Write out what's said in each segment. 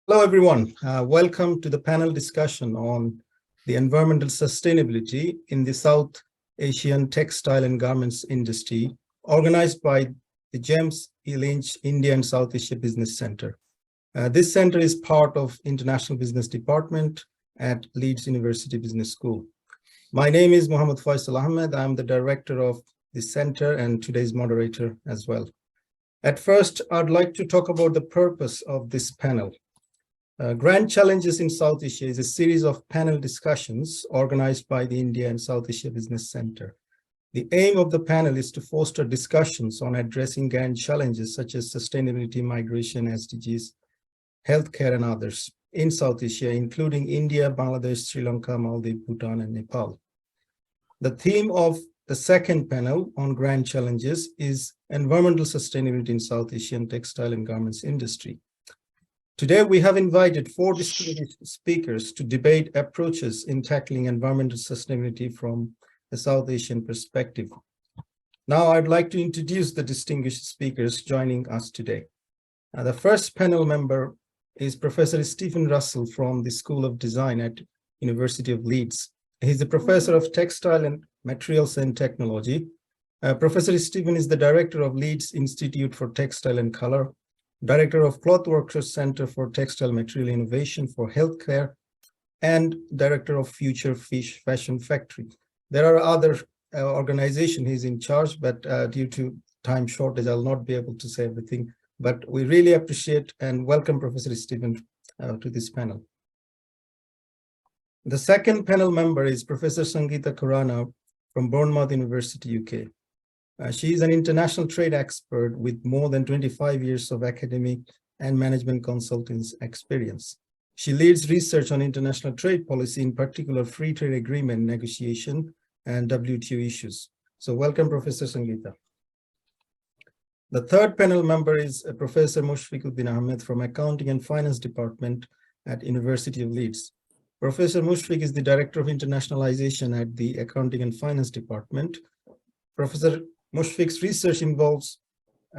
Hello, everyone. Welcome to the panel discussion on the environmental sustainability in the South Asian textile and garments industry, organized by the James E. Lynch India and South Asia Business Center. This center is part of International Business Department at Leeds University Business School. My name is Mohammad Faisal Ahammad. I'm the director of the center and today's moderator as well. At first, I'd like to talk about the purpose of this panel. Grand Challenges in South Asia is a series of panel discussions organized by the India and South Asia Business Center. The aim of the panel is to foster discussions on addressing grand challenges such as sustainability, migration, SDGs, healthcare, and others in South Asia, including India, Bangladesh, Sri Lanka, Maldives, Bhutan, and Nepal. The theme of the second panel on grand challenges is environmental sustainability in South Asian textile and garments industry. Today, we have invited 4 distinguished speakers to debate approaches in tackling environmental sustainability from a South Asian perspective. Now, I'd like to introduce the distinguished speakers joining us today. The first panel member is Professor Stephen Russell from the School of Design at University of Leeds. He's a professor of textile and materials and technology. Professor Stephen is the director of Leeds Institute for Textile and Color, Director of Clothworkers Center for Textile Material Innovation for Healthcare, and Director of Future Fish Fashion Factory. There are other organizations he's in charge, but due to time shortage, I'll not be able to say everything. But we really appreciate and welcome Professor Stephen to this panel. The second panel member is Professor Sangeeta Khorana from Bournemouth University, UK. She is an international trade expert with more than 25 years of academic and management consultants experience. She leads research on international trade policy, in particular free trade agreement negotiation and WTO issues. So welcome, Professor Sangeeta. The third panel member is Professor Moshfique Uddin Ahammad from Accounting and Finance Department at University of Leeds. Professor Moshfique is the Director of Internationalization at the Accounting and Finance Department. Professor Moshfique's research involves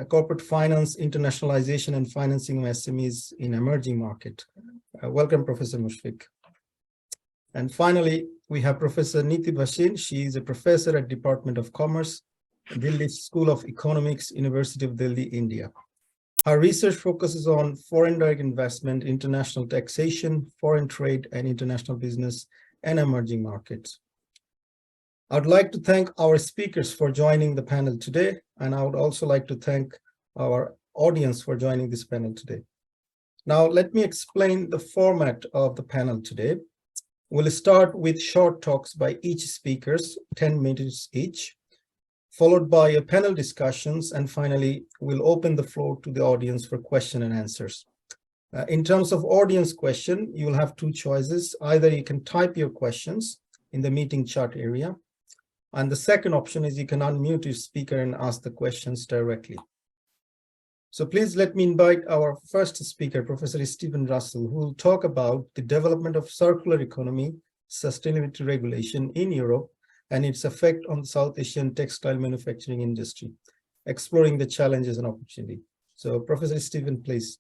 corporate finance, internationalization, and financing of SMEs in emerging market. Welcome, Professor Moshfique. And finally, we have Professor Niti Bhasin. She is a professor at Department of Commerce, Delhi School of Economics, University of Delhi, India. Her research focuses on foreign direct investment, international taxation, foreign trade, and international business and emerging markets. I'd like to thank our speakers for joining the panel today, and I would also like to thank our audience for joining this panel today. Now, let me explain the format of the panel today. We'll start with short talks by each speaker, 10 minutes each, followed by a panel discussions, and finally, we'll open the floor to the audience for question and answers. In terms of audience question, you'll have 2 choices. Either you can type your questions in the meeting chat area, and the second option is you can unmute your speaker and ask the questions directly. So please let me invite our first speaker, Professor Stephen Russell, who will talk about the development of circular economy, sustainability regulation in Europe, and its effect on the South Asian textile manufacturing industry, exploring the challenges and opportunity. So Professor Stephen, please.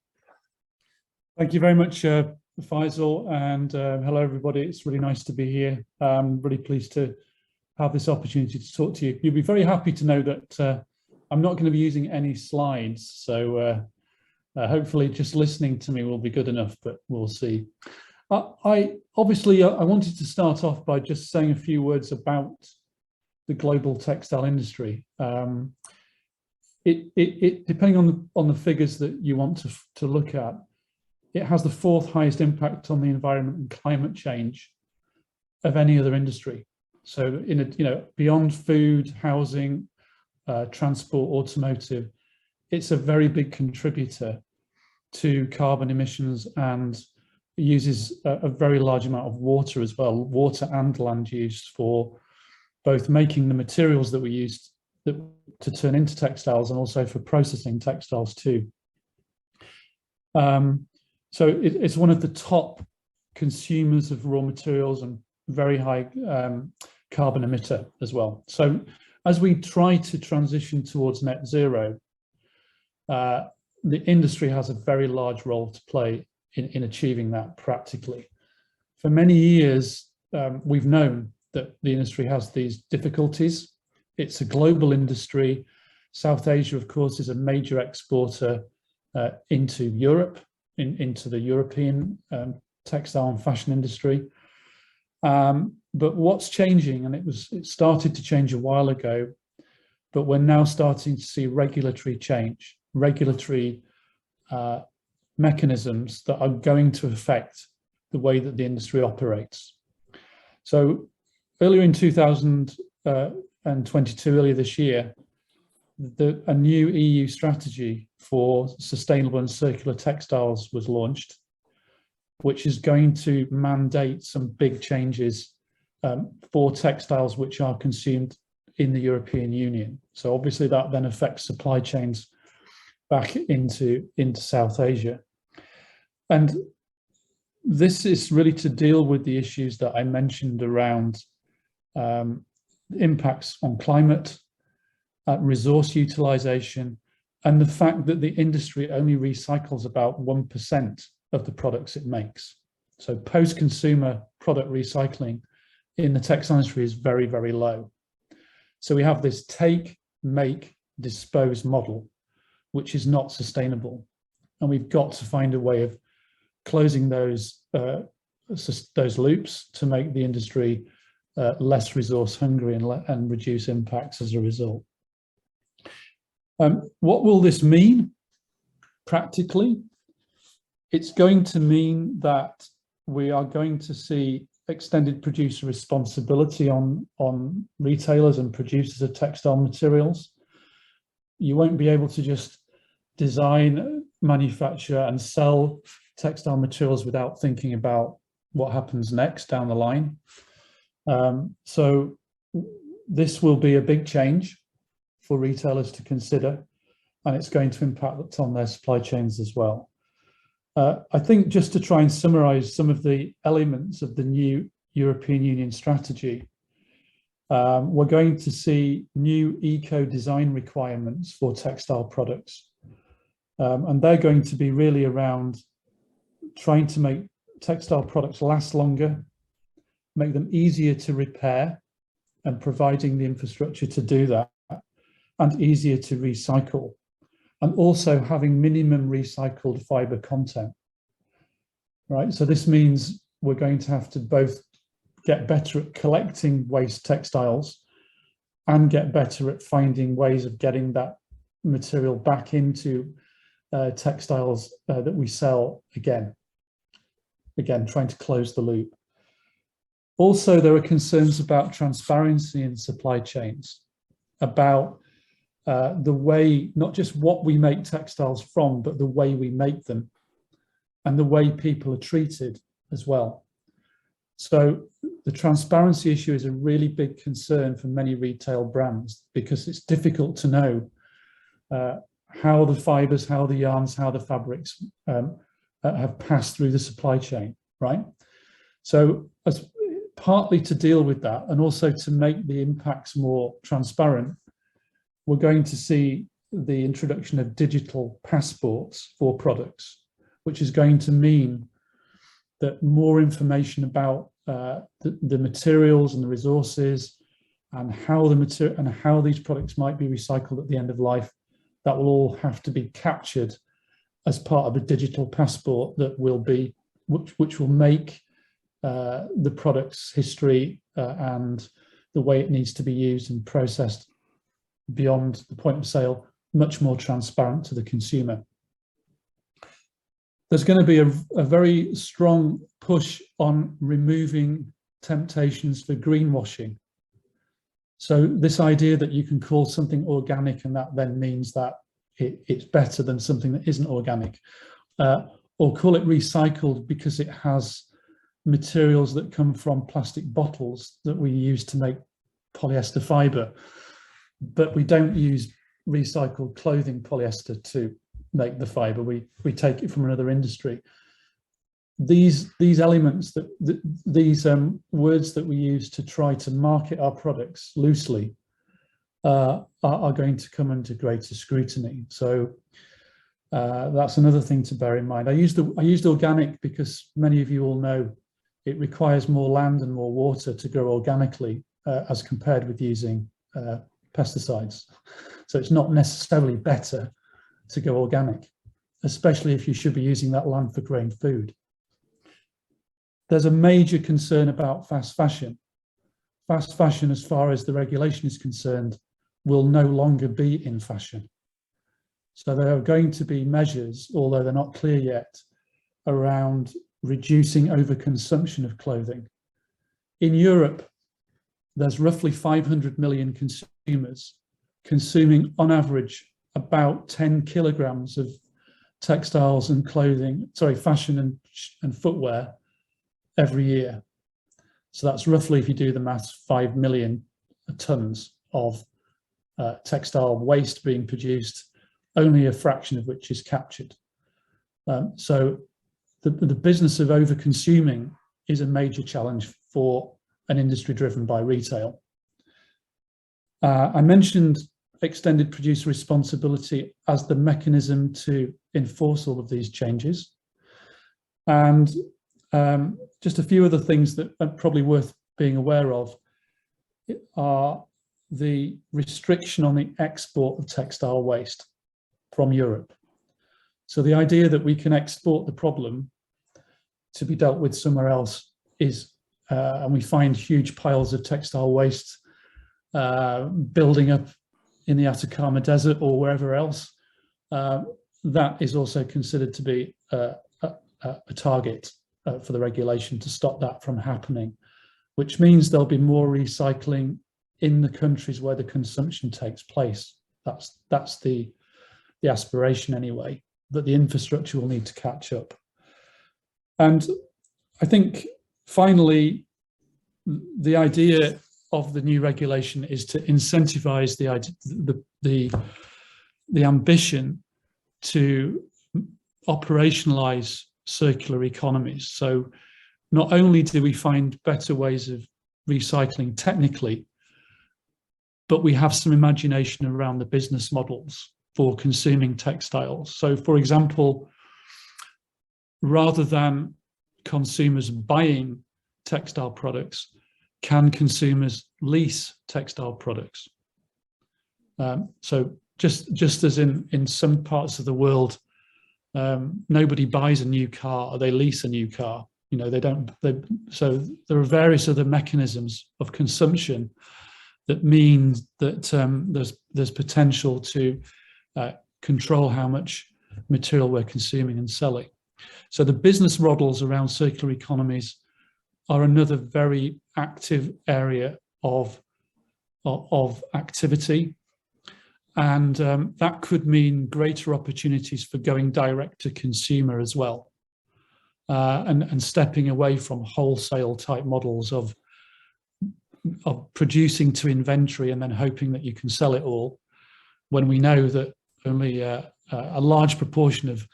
Thank you very much, Faisal, and hello everybody. It's really nice to be here. I'm really pleased to have this opportunity to talk to you. You'll be very happy to know that I'm not going to be using any slides, so hopefully just listening to me will be good enough, but we'll see. I wanted to start off by just saying a few words about the global textile industry. Depending on the figures that you want to look at, it has the 4th highest impact on the environment and climate change of any other industry. So beyond food, housing, transport, automotive, it's a very big contributor to carbon emissions and uses a very large amount of water as well, water and land use for both making the materials that we use to turn into textiles and also for processing textiles too. So it's one of the top consumers of raw materials and very high carbon emitter as well. So as we try to transition towards net zero, the industry has a very large role to play in achieving that practically. For many years, we've known that the industry has these difficulties. It's a global industry. South Asia, of course, is a major exporter into Europe, into the European textile and fashion industry. But what's changing, and it started to change a while ago, but we're now starting to see regulatory change, regulatory mechanisms that are going to affect the way that the industry operates. So earlier in 2022, earlier this year, a new EU strategy for sustainable and circular textiles was launched, which is going to mandate some big changes for textiles which are consumed in the European Union. So obviously that then affects supply chains back into South Asia. And this is really to deal with the issues that I mentioned around impacts on climate, resource utilization, and the fact that the industry only recycles about 1% of the products it makes. So post-consumer product recycling in the textile industry is very, very low. So we have this take, make, dispose model, which is not sustainable. And we've got to find a way of closing those loops to make the industry less resource hungry and reduce impacts as a result. What will this mean practically? It's going to mean that we are going to see extended producer responsibility on retailers and producers of textile materials. You won't be able to just design, manufacture and sell textile materials without thinking about what happens next down the line. So this will be a big change for retailers to consider, and it's going to impact on their supply chains as well. I think just to try and summarize some of the elements of the new European Union strategy, we're going to see new eco-design requirements for textile products. And they're going to be really around trying to make textile products last longer, make them easier to repair, and providing the infrastructure to do that, and easier to recycle, and also having minimum recycled fiber content, right? So this means we're going to have to both get better at collecting waste textiles and get better at finding ways of getting that material back into textiles that we sell again, trying to close the loop. Also, there are concerns about transparency in supply chains, about the way, not just what we make textiles from, but the way we make them and the way people are treated as well. So the transparency issue is a really big concern for many retail brands, because it's difficult to know how the fibers, how the yarns, how the fabrics have passed through the supply chain, right? So as partly to deal with that, and also to make the impacts more transparent, we're going to see the introduction of digital passports for products, which is going to mean that more information about the materials and the resources and how these products might be recycled at the end of life, that will all have to be captured as part of a digital passport that will be, which will make the product's history and the way it needs to be used and processed beyond the point of sale much more transparent to the consumer. There's going to be a very strong push on removing temptations for greenwashing. So this idea that you can call something organic and that then means that it's better than something that isn't organic, or call it recycled because it has materials that come from plastic bottles that we use to make polyester fiber, but we don't use recycled clothing polyester to make the fiber. We take it from another industry. These elements, these words that we use to try to market our products loosely are going to come under greater scrutiny. So That's another thing to bear in mind. I used organic because many of you all know it requires more land and more water to grow organically as compared with using pesticides. So it's not necessarily better to go organic, especially if you should be using that land for growing food. There's a major concern about fast fashion. Fast fashion, as far as the regulation is concerned, will no longer be in fashion. So there are going to be measures, although they're not clear yet, around reducing overconsumption of clothing. In Europe, there's roughly 500 million consumers consuming on average about 10 kilograms of textiles and clothing, fashion and footwear every year. So that's roughly, if you do the maths, 5 million tons of textile waste being produced, only a fraction of which is captured. So the business of over-consuming is a major challenge for an industry driven by retail. I mentioned extended producer responsibility as the mechanism to enforce all of these changes. And just a few other things that are probably worth being aware of are the restriction on the export of textile waste from Europe. So the idea that we can export the problem to be dealt with somewhere else is, and we find huge piles of textile waste building up in the Atacama Desert or wherever else, that is also considered to be a target for the regulation to stop that from happening, which means there'll be more recycling in the countries where the consumption takes place. That's the aspiration anyway, but the infrastructure will need to catch up. And I think finally, the idea of the new regulation is to incentivize the ambition to operationalize circular economies. So not only do we find better ways of recycling technically, but we have some imagination around the business models for consuming textiles. So for example, rather than consumers buying textile products, can consumers lease textile products? So just as in some parts of the world, nobody buys a new car or they lease a new car. You know, so there are various other mechanisms of consumption that mean that there's potential to control how much material we're consuming and selling. So the business models around circular economies are another very active area of activity. And that could mean greater opportunities for going direct to consumer as well. And stepping away from wholesale type models of producing to inventory and then hoping that you can sell it all, when we know that only a large proportion of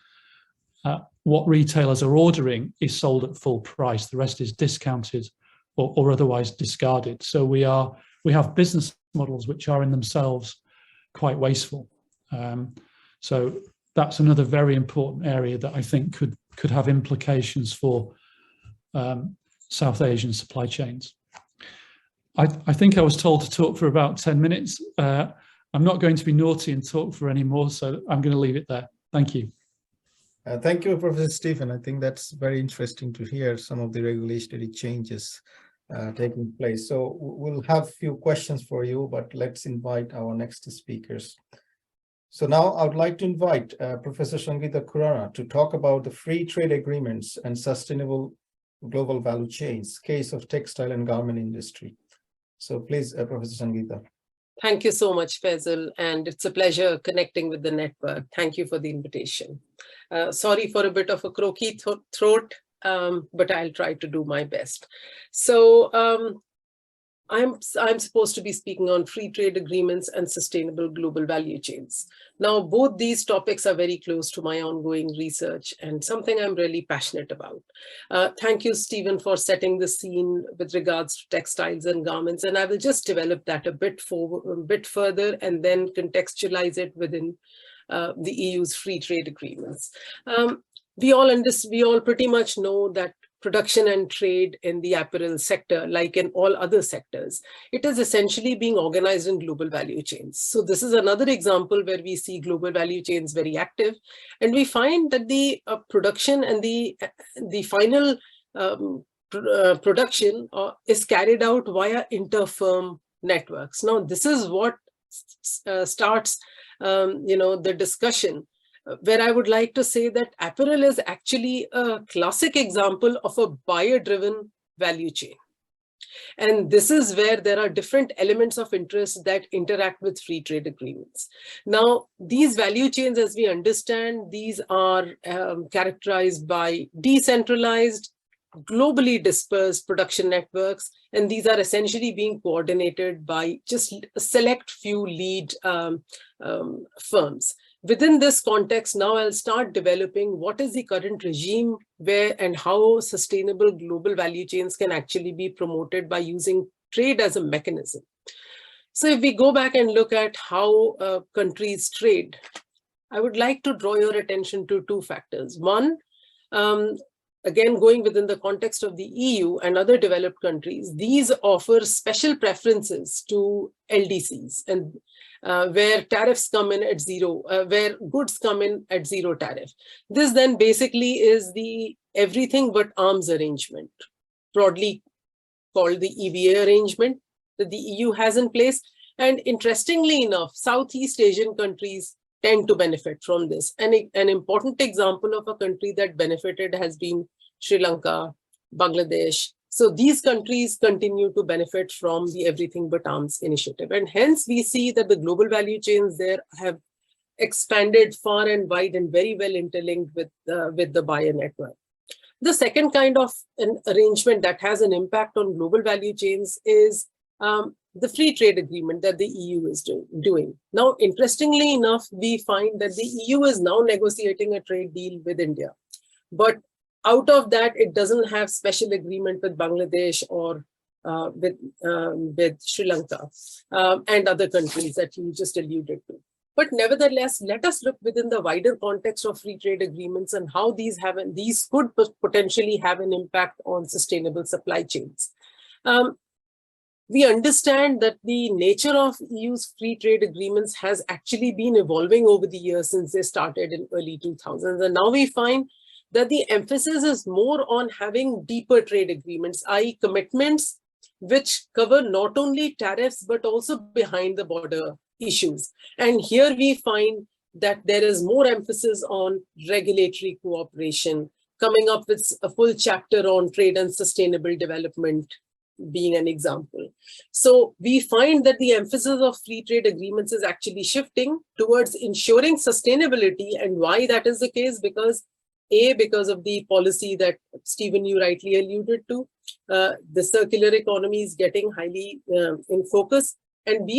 what retailers are ordering is sold at full price. The rest is discounted or otherwise discarded. So we have business models which are in themselves quite wasteful. So that's another very important area that I think could have implications for South Asian supply chains. I think I was told to talk for about 10 minutes. I'm not going to be naughty and talk for any more, so I'm going to leave it there. Thank you. Thank you, Professor Stephen. I think that's very interesting to hear some of the regulatory changes taking place. So we'll have a few questions for you, but let's invite our next speakers. So now I would like to invite Professor Sangeeta Khorana to talk about the free trade agreements and sustainable global value chains, case of textile and garment industry. So please, Professor Sangeeta. Thank you so much, Faisal, and it's a pleasure connecting with the network. Thank you for the invitation. Sorry for a bit of a croaky throat, but I'll try to do my best. So I'm supposed to be speaking on free trade agreements and sustainable global value chains. Now, both these topics are very close to my ongoing research and something I'm really passionate about. Thank you, Stephen, for setting the scene with regards to textiles and garments. And I will just develop that a bit further and then contextualize it within the EU's free trade agreements. We all pretty much know that production and trade in the apparel sector, like in all other sectors, it is essentially being organized in global value chains. So this is another example where we see global value chains very active. And we find that the production and the final production is carried out via inter-firm networks. Now, this is what starts the discussion, where I would like to say that apparel is actually a classic example of a buyer-driven value chain. And this is where there are different elements of interest that interact with free trade agreements. Now, these value chains, as we understand, these are characterized by decentralized, globally dispersed production networks, and these are essentially being coordinated by just a select few lead firms. Within this context, now I'll start developing what is the current regime where and how sustainable global value chains can actually be promoted by using trade as a mechanism. So if we go back and look at how countries trade, I would like to draw your attention to two factors. One, again, going within the context of the EU and other developed countries, these offer special preferences to LDCs, and where tariffs come in at zero, where goods come in at zero tariff. This then basically is the everything but arms arrangement, broadly called the EBA arrangement that the EU has in place. And interestingly enough, Southeast Asian countries tend to benefit from this. And an important example of a country that benefited has been Sri Lanka, Bangladesh. So these countries continue to benefit from the Everything But Arms initiative. And hence we see that the global value chains there have expanded far and wide and very well interlinked with the buyer network. The second kind of an arrangement that has an impact on global value chains is the free trade agreement that the EU is doing. Now, interestingly enough, we find that the EU is now negotiating a trade deal with India. But out of that, it doesn't have special agreement with Bangladesh or with Sri Lanka and other countries that you just alluded to. But nevertheless, let us look within the wider context of free trade agreements and how these could potentially have an impact on sustainable supply chains. We understand that the nature of EU's free trade agreements has actually been evolving over the years since they started in early 2000s. And now we find that the emphasis is more on having deeper trade agreements, i.e. commitments which cover not only tariffs, but also behind the border issues. And here we find that there is more emphasis on regulatory cooperation, coming up with a full chapter on trade and sustainable development being an example. So we find that the emphasis of free trade agreements is actually shifting towards ensuring sustainability. And why that is the case? Because of the policy that Stephen, you rightly alluded to, the circular economy is getting highly in focus. And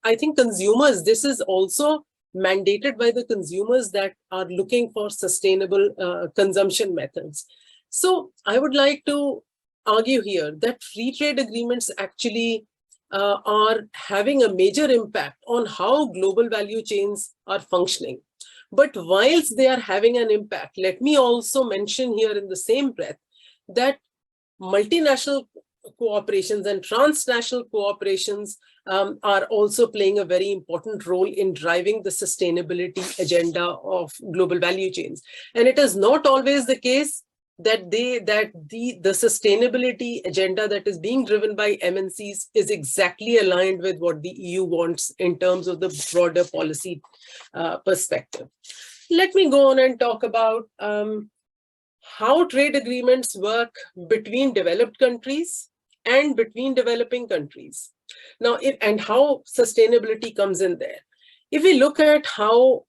I think consumers, this is also mandated by the consumers that are looking for sustainable consumption methods. So I would like to argue here that free trade agreements actually are having a major impact on how global value chains are functioning. But whilst they are having an impact, let me also mention here in the same breath that multinational cooperations and transnational cooperations are also playing a very important role in driving the sustainability agenda of global value chains. And it is not always the case that the sustainability agenda that is being driven by MNCs is exactly aligned with what the EU wants in terms of the broader policy perspective. Let me go on and talk about how trade agreements work between developed countries and between developing countries. Now, and how sustainability comes in there. If we look at how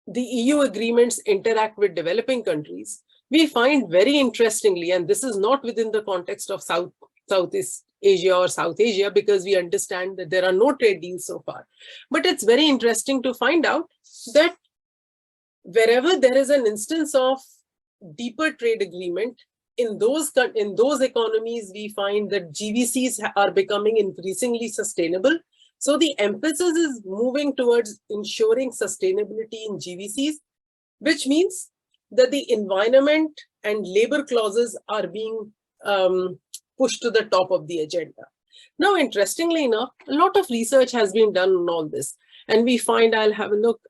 the EU agreements interact with developing countries, we find very interestingly, and this is not within the context of Southeast Asia or South Asia, because we understand that there are no trade deals so far. But it's very interesting to find out that wherever there is an instance of deeper trade agreement, in those economies, we find that GVCs are becoming increasingly sustainable So the emphasis is moving towards ensuring sustainability in GVCs, which means that the environment and labor clauses are being pushed to the top of the agenda. Now, interestingly enough, a lot of research has been done on all this. And we find, I'll have a look,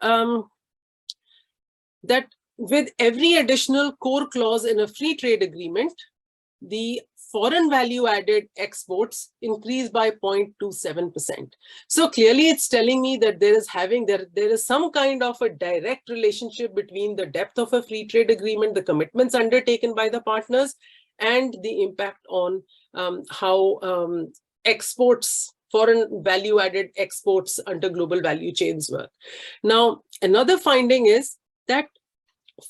that with every additional core clause in a free trade agreement, the foreign value added exports increase by 0.27%. So clearly it's telling me that there is some kind of a direct relationship between the depth of a free trade agreement, the commitments undertaken by the partners, and the impact on how exports, foreign value added exports under global value chains work. Now, another finding is that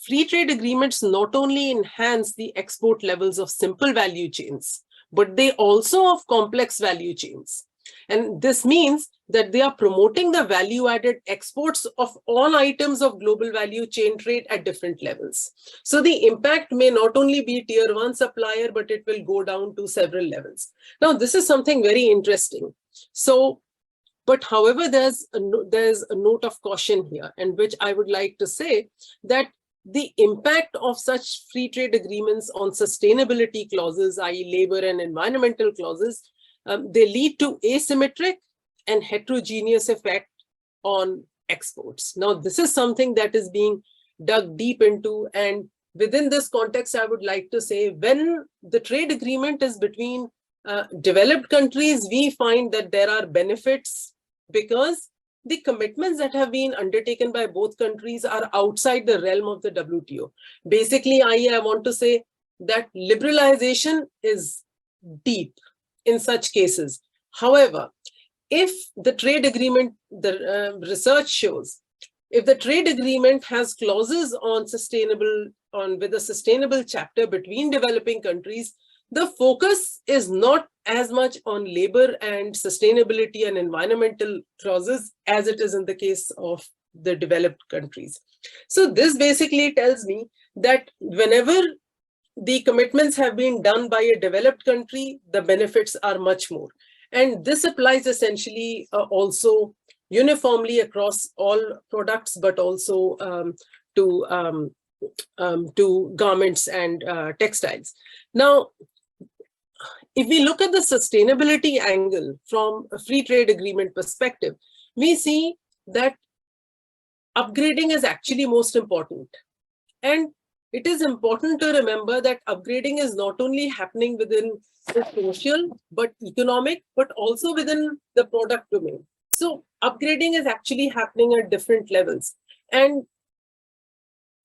free trade agreements not only enhance the export levels of simple value chains, but they also of complex value chains. And this means that they are promoting the value-added exports of all items of global value chain trade at different levels. So the impact may not only be tier 1 supplier, but it will go down to several levels. Now, this is something very interesting. So, but however, there's a note of caution here, and which I would like to say that the impact of such free trade agreements on sustainability clauses, i.e. labor and environmental clauses, they lead to asymmetric and heterogeneous effect on exports. Now, this is something that is being dug deep into. And within this context, I would like to say, when the trade agreement is between developed countries, we find that there are benefits because the commitments that have been undertaken by both countries are outside the realm of the WTO. Basically, I want to say that liberalization is deep in such cases. However, if the trade agreement, the research shows, if the trade agreement has clauses on with a sustainable chapter between developing countries, the focus is not as much on labor and sustainability and environmental clauses as it is in the case of the developed countries. So this basically tells me that whenever the commitments have been done by a developed country, the benefits are much more. And this applies essentially also uniformly across all products, but also to garments and textiles. Now, if we look at the sustainability angle from a free trade agreement perspective, we see that upgrading is actually most important. And it is important to remember that upgrading is not only happening within the social, but economic, but also within the product domain. So upgrading is actually happening at different levels. And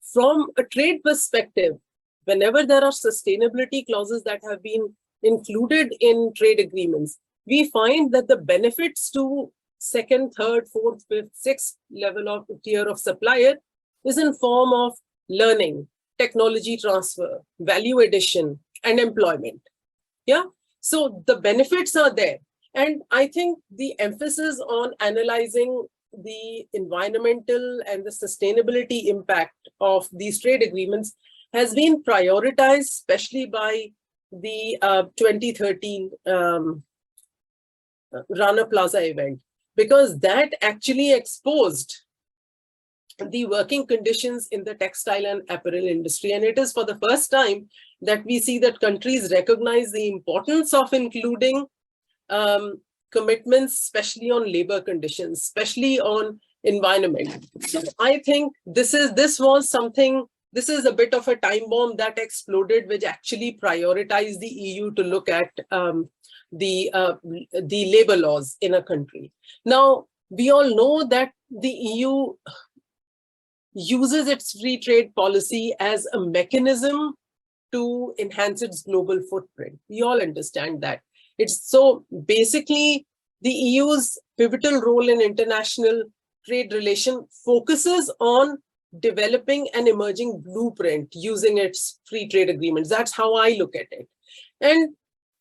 from a trade perspective, whenever there are sustainability clauses that have been included in trade agreements, we find that the benefits to second, third, fourth, fifth, sixth level of tier of supplier is in form of learning, technology transfer, value addition, and employment. Yeah, so the benefits are there. And I think the emphasis on analyzing the environmental and the sustainability impact of these trade agreements has been prioritized, especially by the 2013 Rana Plaza event, because that actually exposed the working conditions in the textile and apparel industry. And it is for the first time that we see that countries recognize the importance of including commitments, especially on labor conditions, especially on environment. So I think this is a bit of a time bomb that exploded, which actually prioritized the EU to look at the labor laws in a country. Now, we all know that the EU uses its free trade policy as a mechanism to enhance its global footprint. We all understand that. It's so basically the EU's pivotal role in international trade relation focuses on developing an emerging blueprint using its free trade agreements. That's how I look at it. And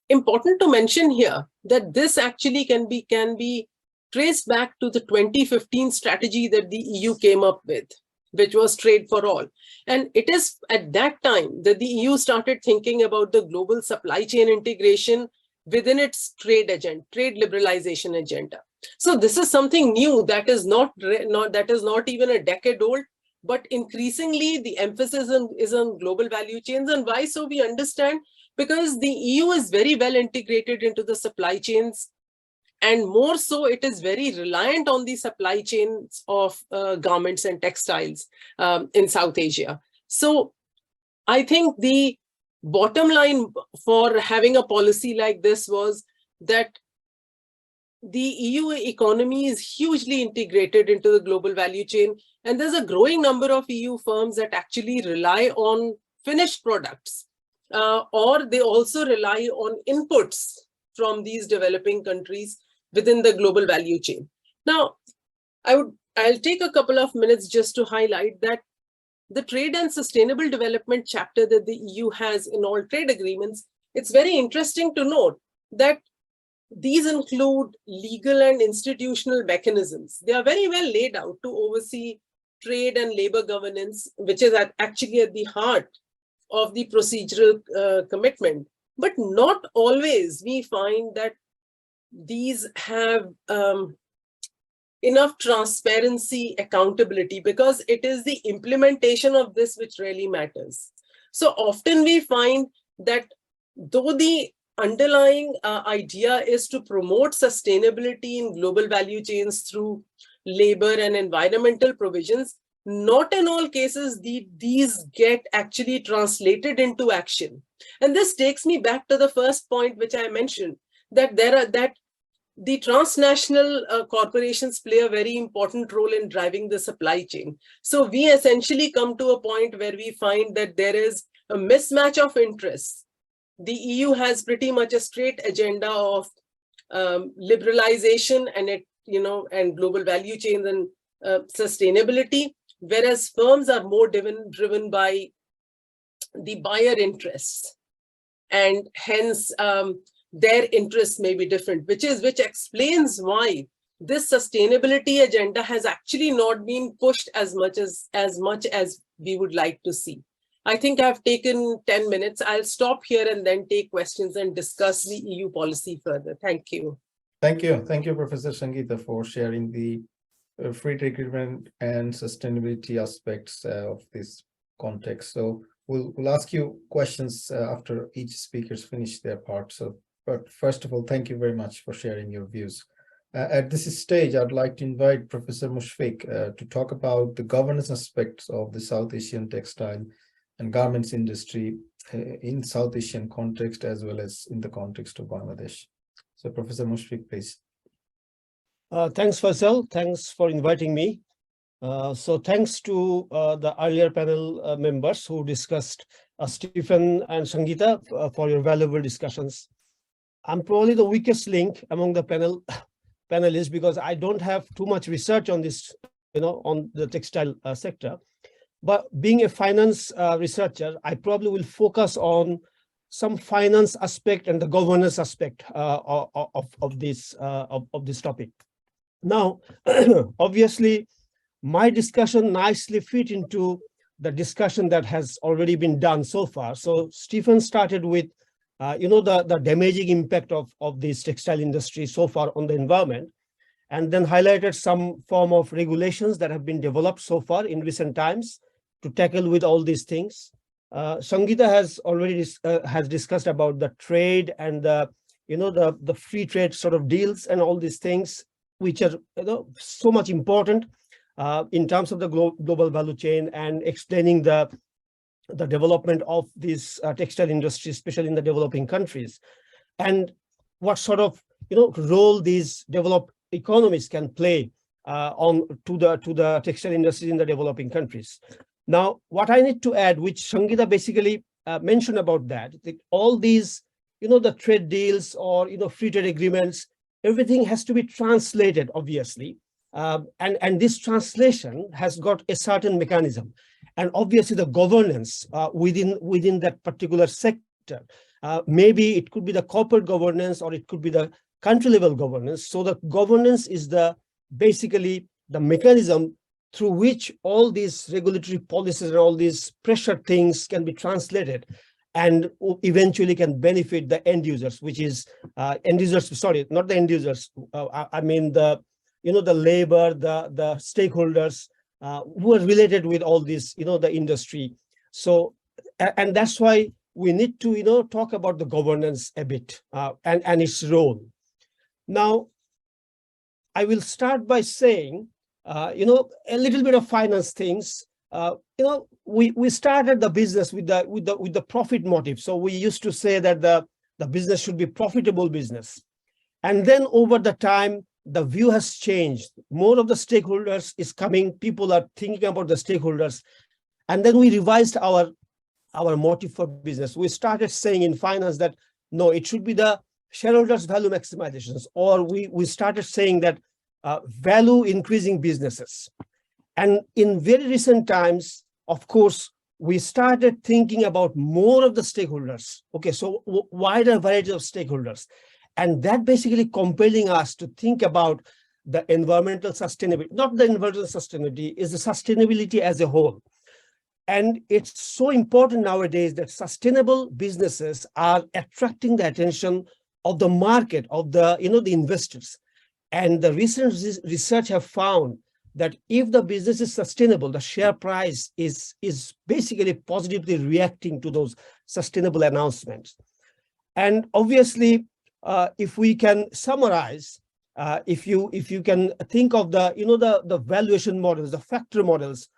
important to mention here that this actually can be traced back to the 2015 strategy that the EU came up with, which was trade for all. And it is at that time that the EU started thinking about the global supply chain integration within its trade liberalization agenda. So this is something new that is not even a decade old, but increasingly the emphasis is on global value chains. And why so? We understand because the EU is very well integrated into the supply chains, and more so it is very reliant on the supply chains of garments and textiles in South Asia. So I think the bottom line for having a policy like this was that the EU economy is hugely integrated into the global value chain, and there's a growing number of EU firms that actually rely on finished products, or they also rely on inputs from these developing countries within the global value chain. Now, I'll take a couple of minutes just to highlight that the trade and sustainable development chapter that the EU has in all trade agreements, it's very interesting to note that these include legal and institutional mechanisms. They are very well laid out to oversee trade and labor governance, which is actually at the heart of the procedural commitment. But not always we find that these have enough transparency, accountability, because it is the implementation of this which really matters. So often we find that though the underlying idea is to promote sustainability in global value chains through labor and environmental provisions, not in all cases these get actually translated into action. And this takes me back to the first point which I mentioned, that the transnational corporations play a very important role in driving the supply chain. So we essentially come to a point where we find that there is a mismatch of interests. The EU has pretty much a straight agenda of liberalization and global value chains and sustainability, whereas firms are more driven by the buyer interests, and hence their interests may be different, which explains why this sustainability agenda has actually not been pushed as much as we would like to see. I think I've taken 10 minutes. I'll stop here and then take questions and discuss the EU policy further. Thank you. Thank you. Thank you, Professor Sangeeta, for sharing the free trade agreement and sustainability aspects of this context. So we'll ask you questions after each speaker's finished their part. But first of all, thank you very much for sharing your views. At this stage, I'd like to invite Professor Moshfique to talk about the governance aspects of the South Asian textile and garments industry in South Asian context, as well as in the context of Bangladesh. So Professor Moshfique, please. Thanks, Faisal. Thanks for inviting me. So thanks to the earlier panel members who discussed, Stephen and Sangeeta, for your valuable discussions. I'm probably the weakest link among the panelists because I don't have too much research on this, on the textile sector. But being a finance researcher, I probably will focus on some finance aspect and the governance aspect of this topic. Now, obviously, my discussion nicely fit into the discussion that has already been done so far. So Stephen started with, the damaging impact of this textile industry so far on the environment, and then highlighted some form of regulations that have been developed so far in recent times to tackle with all these things. Sangeeta has already has discussed about the trade and the free trade sort of deals and all these things, which are so much important in terms of the global value chain, and explaining the development of this textile industry, especially in the developing countries, and what sort of role these developed economies can play to the textile industry in the developing countries. Now, what I need to add, which Sangeeta basically mentioned about that, all these, the trade deals or, free trade agreements, everything has to be translated, obviously. And this translation has got a certain mechanism. And obviously the governance within that particular sector, maybe it could be the corporate governance or it could be the country level governance. So the governance is basically the mechanism through which all these regulatory policies and all these pressure things can be translated and eventually can benefit the end users, which is end users, sorry, not the end users. I mean the, the labor, the stakeholders who are related with all this, the industry. So, and that's why we need to, talk about the governance a bit and its role. Now, I will start by saying, a little bit of finance things. We started the business with the profit motive. So we used to say that the business should be profitable business. And then over the time, the view has changed. More of the stakeholders is coming. People are thinking about the stakeholders. And then we revised our motive for business. We started saying in finance that, no, it should be the shareholders' value maximizations, or we started saying that value increasing businesses. And in very recent times, of course, we started thinking about more of the stakeholders. Okay, so wider variety of stakeholders. And that basically compelling us to think about the environmental sustainability, not the environmental sustainability, is the sustainability as a whole. And it's so important nowadays that sustainable businesses are attracting the attention of the market, of the, the investors. And the recent research have found that if the business is sustainable, the share price is basically positively reacting to those sustainable announcements. And obviously, if we can summarize, if you can think of the, the valuation models, the factor models,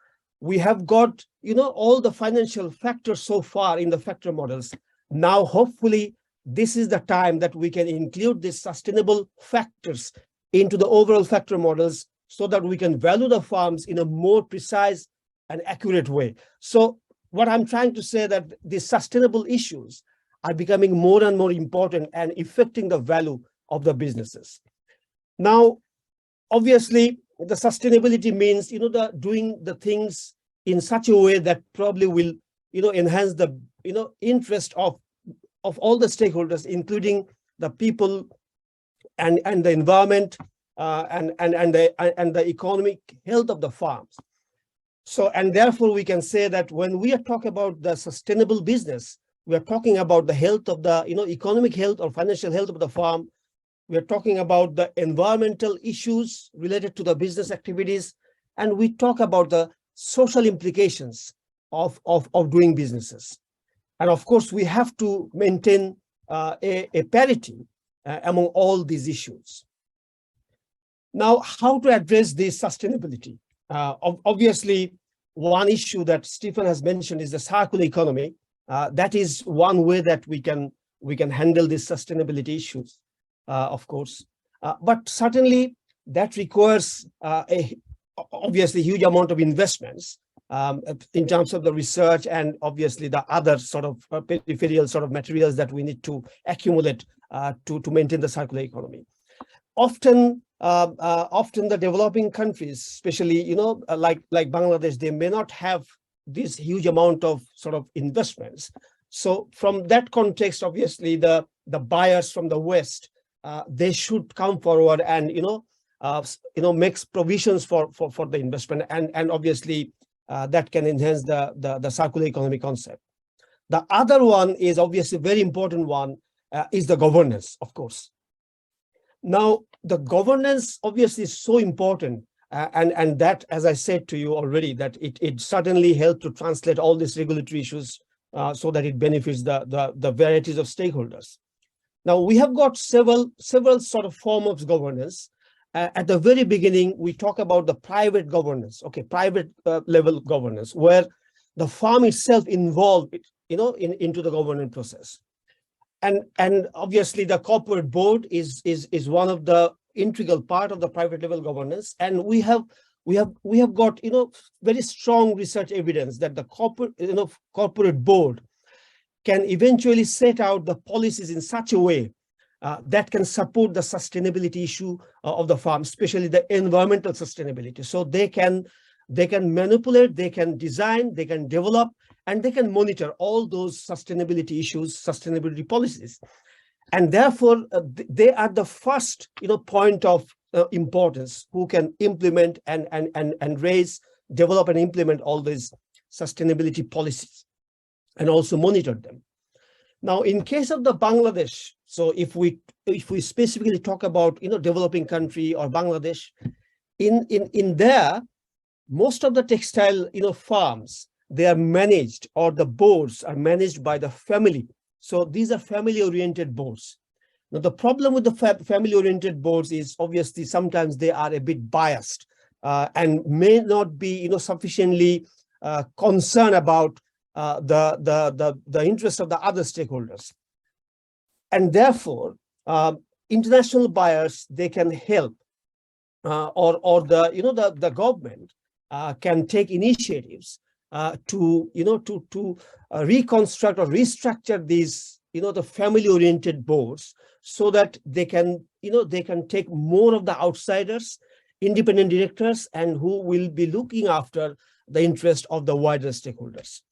we have got, all the financial factors so far in the factor models. Now, hopefully, this is the time that we can include these sustainable factors into the overall factor models so that we can value the farms in a more precise and accurate way. So what I'm trying to say that these sustainable issues are becoming more and more important and affecting the value of the businesses. Now, obviously, the sustainability means, doing the things in such a way that probably will, enhance the, interest of all the stakeholders, including the people and the environment and the economic health of the farms. So, and therefore we can say that when we are talking about the sustainable business, we are talking about the health of the, economic health or financial health of the farm. We are talking about the environmental issues related to the business activities, and we talk about the social implications of doing businesses. And of course, we have to maintain a parity among all these issues. Now, how to address this sustainability? Obviously, one issue that Stephen has mentioned is the circular economy. That is one way that we can handle these sustainability issues, of course. But certainly, that requires obviously huge amount of investments in terms of the research and obviously the other sort of peripheral sort of materials that we need to accumulate to maintain the circular economy. Often the developing countries, especially like Bangladesh, they may not have this huge amount of sort of investments. So from that context, obviously the buyers from the West, they should come forward and makes provisions for the investment, and obviously that can enhance the circular economy concept. The other one is obviously very important one is the governance, of course. Now, the governance obviously is so important, and that, as I said to you already, that it certainly helps to translate all these regulatory issues so that it benefits the varieties of stakeholders. Now, we have got several sort of forms of governance. At the very beginning, we talk about the private governance, okay, private level governance, where the farm itself involved, into the governance process. And obviously the corporate board is one of the integral part of the private level governance. And we have got, very strong research evidence that the corporate board can eventually set out the policies in such a way that can support the sustainability issue of the farm, especially the environmental sustainability. So they can manipulate, they can design, they can develop, and they can monitor all those sustainability issues, sustainability policies. And therefore, they are the first, point of importance who can implement and develop and implement all these sustainability policies and also monitor them. Now, in case of the Bangladesh, so if we specifically talk about developing country or Bangladesh, in there, most of the textile farms, they are managed, or the boards are managed by the family. So these are family-oriented boards. Now, the problem with the family-oriented boards is obviously sometimes they are a bit biased and may not be sufficiently concerned about the interest of the other stakeholders. And therefore, international buyers, they can help, or the government can take initiatives to reconstruct or restructure these the family-oriented boards, so that they can take more of the outsiders, independent directors, and who will be looking after the interest of the wider stakeholders.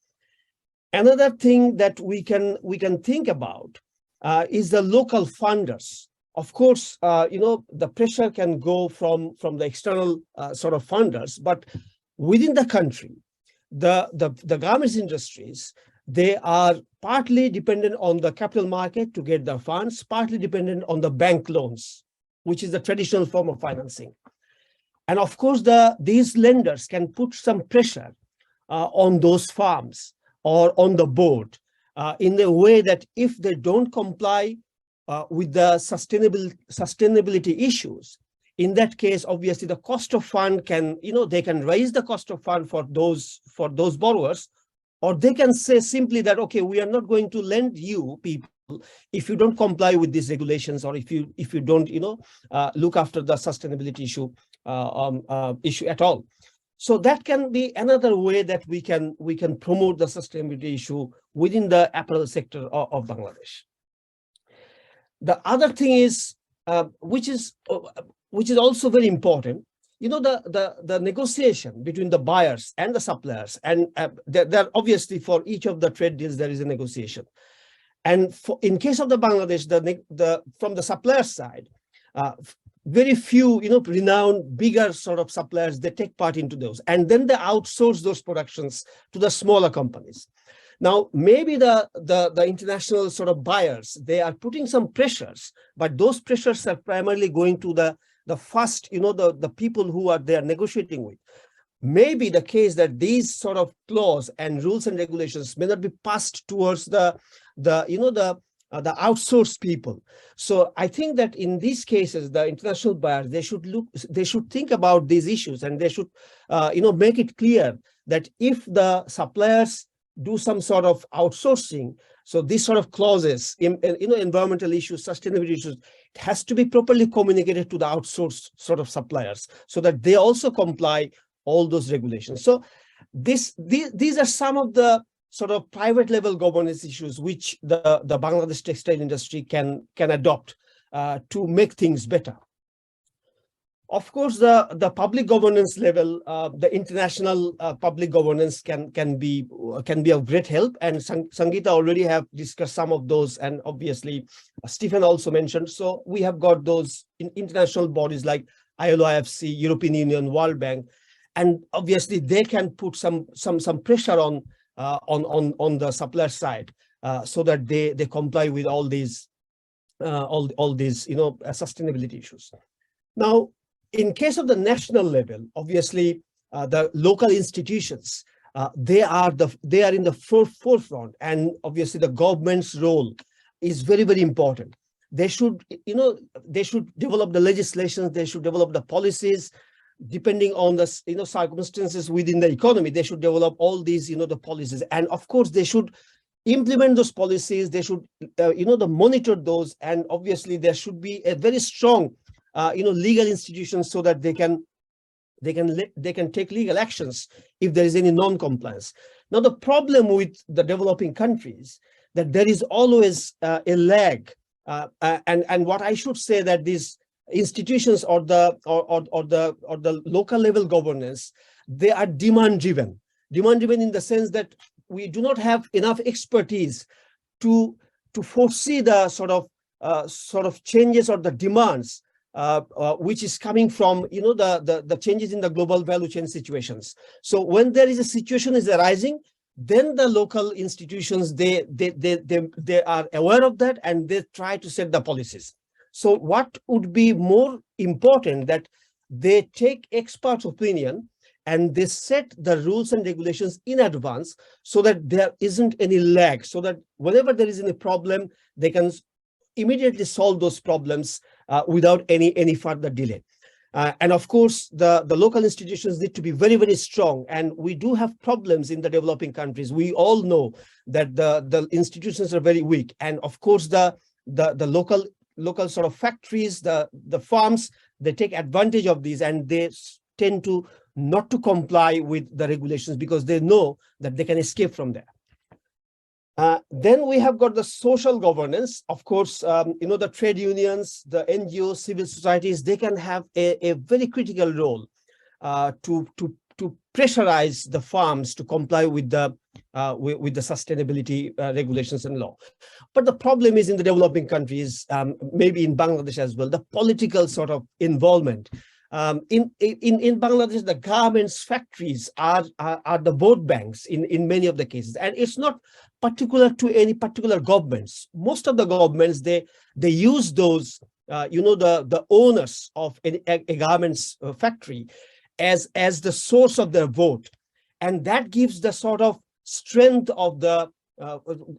Another thing that we can think about is the local funders. Of course, the pressure can go from the external sort of funders, but within the country, the garments industries, they are partly dependent on the capital market to get their funds, partly dependent on the bank loans, which is the traditional form of financing. And of course, these lenders can put some pressure on those farms or on the board in the way that if they don't comply with the sustainability issues, in that case, obviously the cost of fund can, they can raise the cost of fund for those borrowers, or they can say simply that, okay, we are not going to lend you people if you don't comply with these regulations, or if you don't, look after the sustainability issue at all. So that can be another way that we can promote the sustainability issue within the apparel sector of Bangladesh. The other thing is, which is also very important, the negotiation between the buyers and the suppliers, and there obviously for each of the trade deals there is a negotiation. And in case of the Bangladesh, from the supplier side, very few renowned bigger sort of suppliers, they take part into those, and then they outsource those productions to the smaller companies. Now, maybe the international sort of buyers, they are putting some pressures, but those pressures are primarily going to the first, the people who are they are negotiating with. Maybe the case that these sort of laws and rules and regulations may not be passed towards the outsourced people. So I think that in these cases, the international buyers, they should think about these issues, and they should make it clear that if the suppliers do some sort of outsourcing, so these sort of clauses, environmental issues, sustainability issues, it has to be properly communicated to the outsourced sort of suppliers, so that they also comply all those regulations. So these are some of the sort of private level governance issues which the Bangladesh textile industry can adopt to make things better. Of course, the public governance level, the international public governance can be of great help, and Sangeeta already have discussed some of those, and obviously Stephen also mentioned. So we have got those international bodies like ILO, IFC, European Union, World Bank, and obviously they can put some pressure on the supplier side, so that they comply with all these sustainability issues. Now, in case of the national level, obviously the local institutions, they are in the forefront, and obviously the government's role is very, very important. They should develop the legislation, they should develop the policies, depending on the circumstances within the economy. They should develop all these the policies, and of course they should implement those policies. They should monitor those, and obviously there should be a very strong legal institutions, so that they can take legal actions if there is any non-compliance. Now, the problem with the developing countries, that there is always a lag, and what I should say, that these institutions or the local level governance, they are demand driven in the sense that we do not have enough expertise to foresee the sort of changes or the demands which is coming from the changes in the global value chain situations. So when there is a situation is arising, then the local institutions, they are aware of that and they try to set the policies. So what would be more important that they take expert opinion and they set the rules and regulations in advance so that there isn't any lag, so that whenever there is any problem, they can immediately solve those problems without any further delay. And of course, the local institutions need to be very, very strong. And we do have problems in the developing countries. We all know that the institutions are very weak. And of course, the local sort of factories, the farms, they take advantage of these and they tend to not to comply with the regulations because they know that they can escape from there. Then we have got the social governance. Of course, the trade unions, the NGOs, civil societies, they can have a very critical role to pressurize the farms to comply with the sustainability regulations and law. But the problem is in the developing countries, maybe in Bangladesh as well, the political sort of involvement. In Bangladesh, the government's factories are the vote banks in many of the cases, and it's not particular to any particular governments. Most of the governments, they use those the owners of a government's factory as the source of their vote, and that gives the sort of strength of the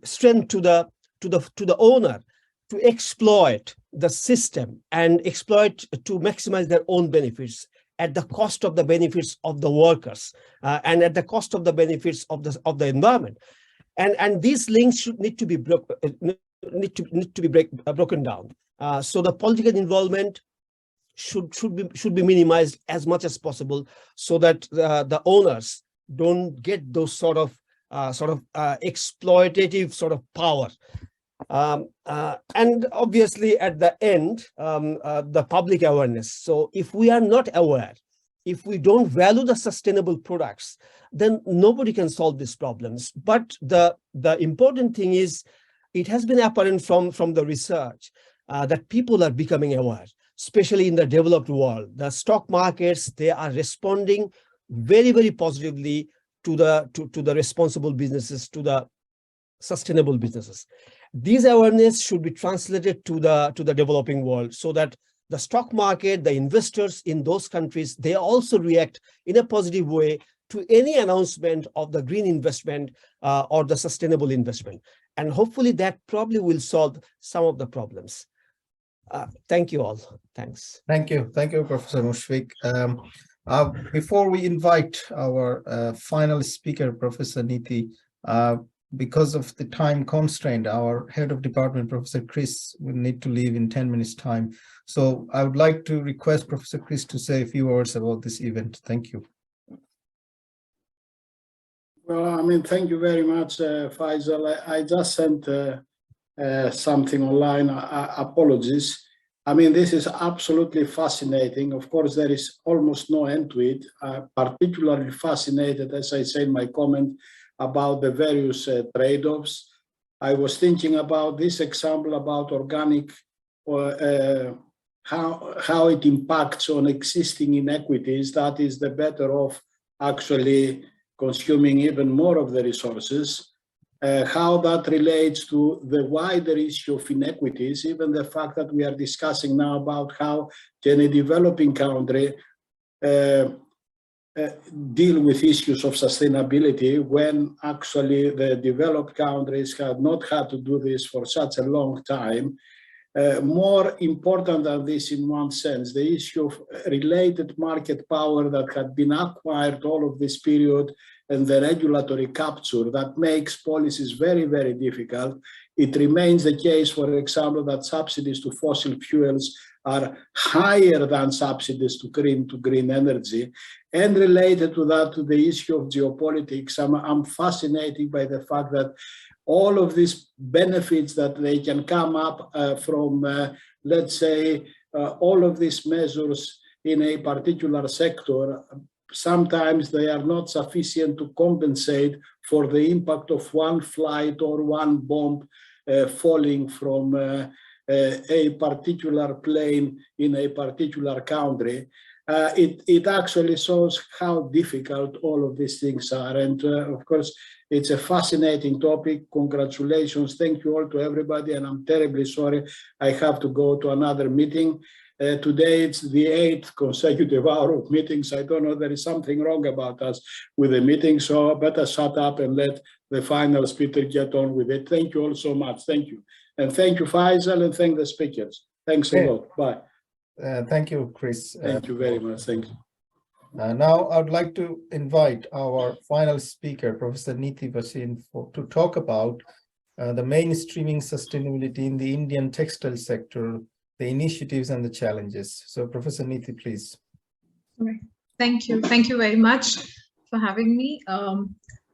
strength to the owner to exploit the system and exploit to maximize their own benefits at the cost of the benefits of the workers and at the cost of the benefits of the environment. And these links should need to be broken down. So the political involvement should be minimized as much as possible, so that the owners don't get those sort of exploitative sort of power. And obviously at the end, the public awareness. So if we are not aware, if we don't value the sustainable products, then nobody can solve these problems. But the important thing is, it has been apparent from the research that people are becoming aware, especially in the developed world. The stock markets, they are responding very, very positively to the responsible businesses, to the sustainable businesses. These awareness should be translated to the developing world, so that the stock market, the investors in those countries, they also react in a positive way to any announcement of the green investment or the sustainable investment. And hopefully that probably will solve some of the problems. Thank you all. Thanks. Thank you, Professor Moshfique. Before we invite our final speaker, Professor Niti, because of the time constraint, our head of department, Professor Chris, will need to leave in 10 minutes time. So I would like to request Professor Chris to say a few words about this event. Thank you. Well, thank you very much, Faisal. I just sent something online. Apologies. This is absolutely fascinating. Of course, there is almost no end to it. Particularly fascinated, as I said in my comment, about the various trade-offs. I was thinking about this example about organic, how it impacts on existing inequities. That is, the better off actually consuming even more of the resources. How that relates to the wider issue of inequities, even the fact that we are discussing now about how can a developing country deal with issues of sustainability, when actually the developed countries have not had to do this for such a long time. More important than this, in one sense, the issue of related market power that had been acquired all of this period, and the regulatory capture that makes policies very, very difficult. It remains the case, for example, that subsidies to fossil fuels are higher than subsidies to green energy. And related to that, to the issue of geopolitics, I'm fascinated by the fact that all of these benefits that they can come up from, let's say, all of these measures in a particular sector, sometimes they are not sufficient to compensate for the impact of one flight or one bomb falling from a particular plane in a particular country. it actually shows how difficult all of these things are. And of course, it's a fascinating topic. Congratulations. Thank you all to everybody. And I'm terribly sorry I have to go to another meeting. Today, it's the 8th consecutive hour of meetings. I don't know, there is something wrong about us with the meeting. So better shut up and let the final speaker get on with it. Thank you all so much. Thank you. And thank you, Faisal, and thank the speakers. Thanks a lot. Bye. Thank you, Chris. Thank you very much. Thank you. Now, I would like to invite our final speaker, Professor Niti Bhasin, to talk about the mainstreaming sustainability in the Indian textile sector, the initiatives and the challenges. So, Professor Niti, please. All right. Thank you. Thank you very much for having me.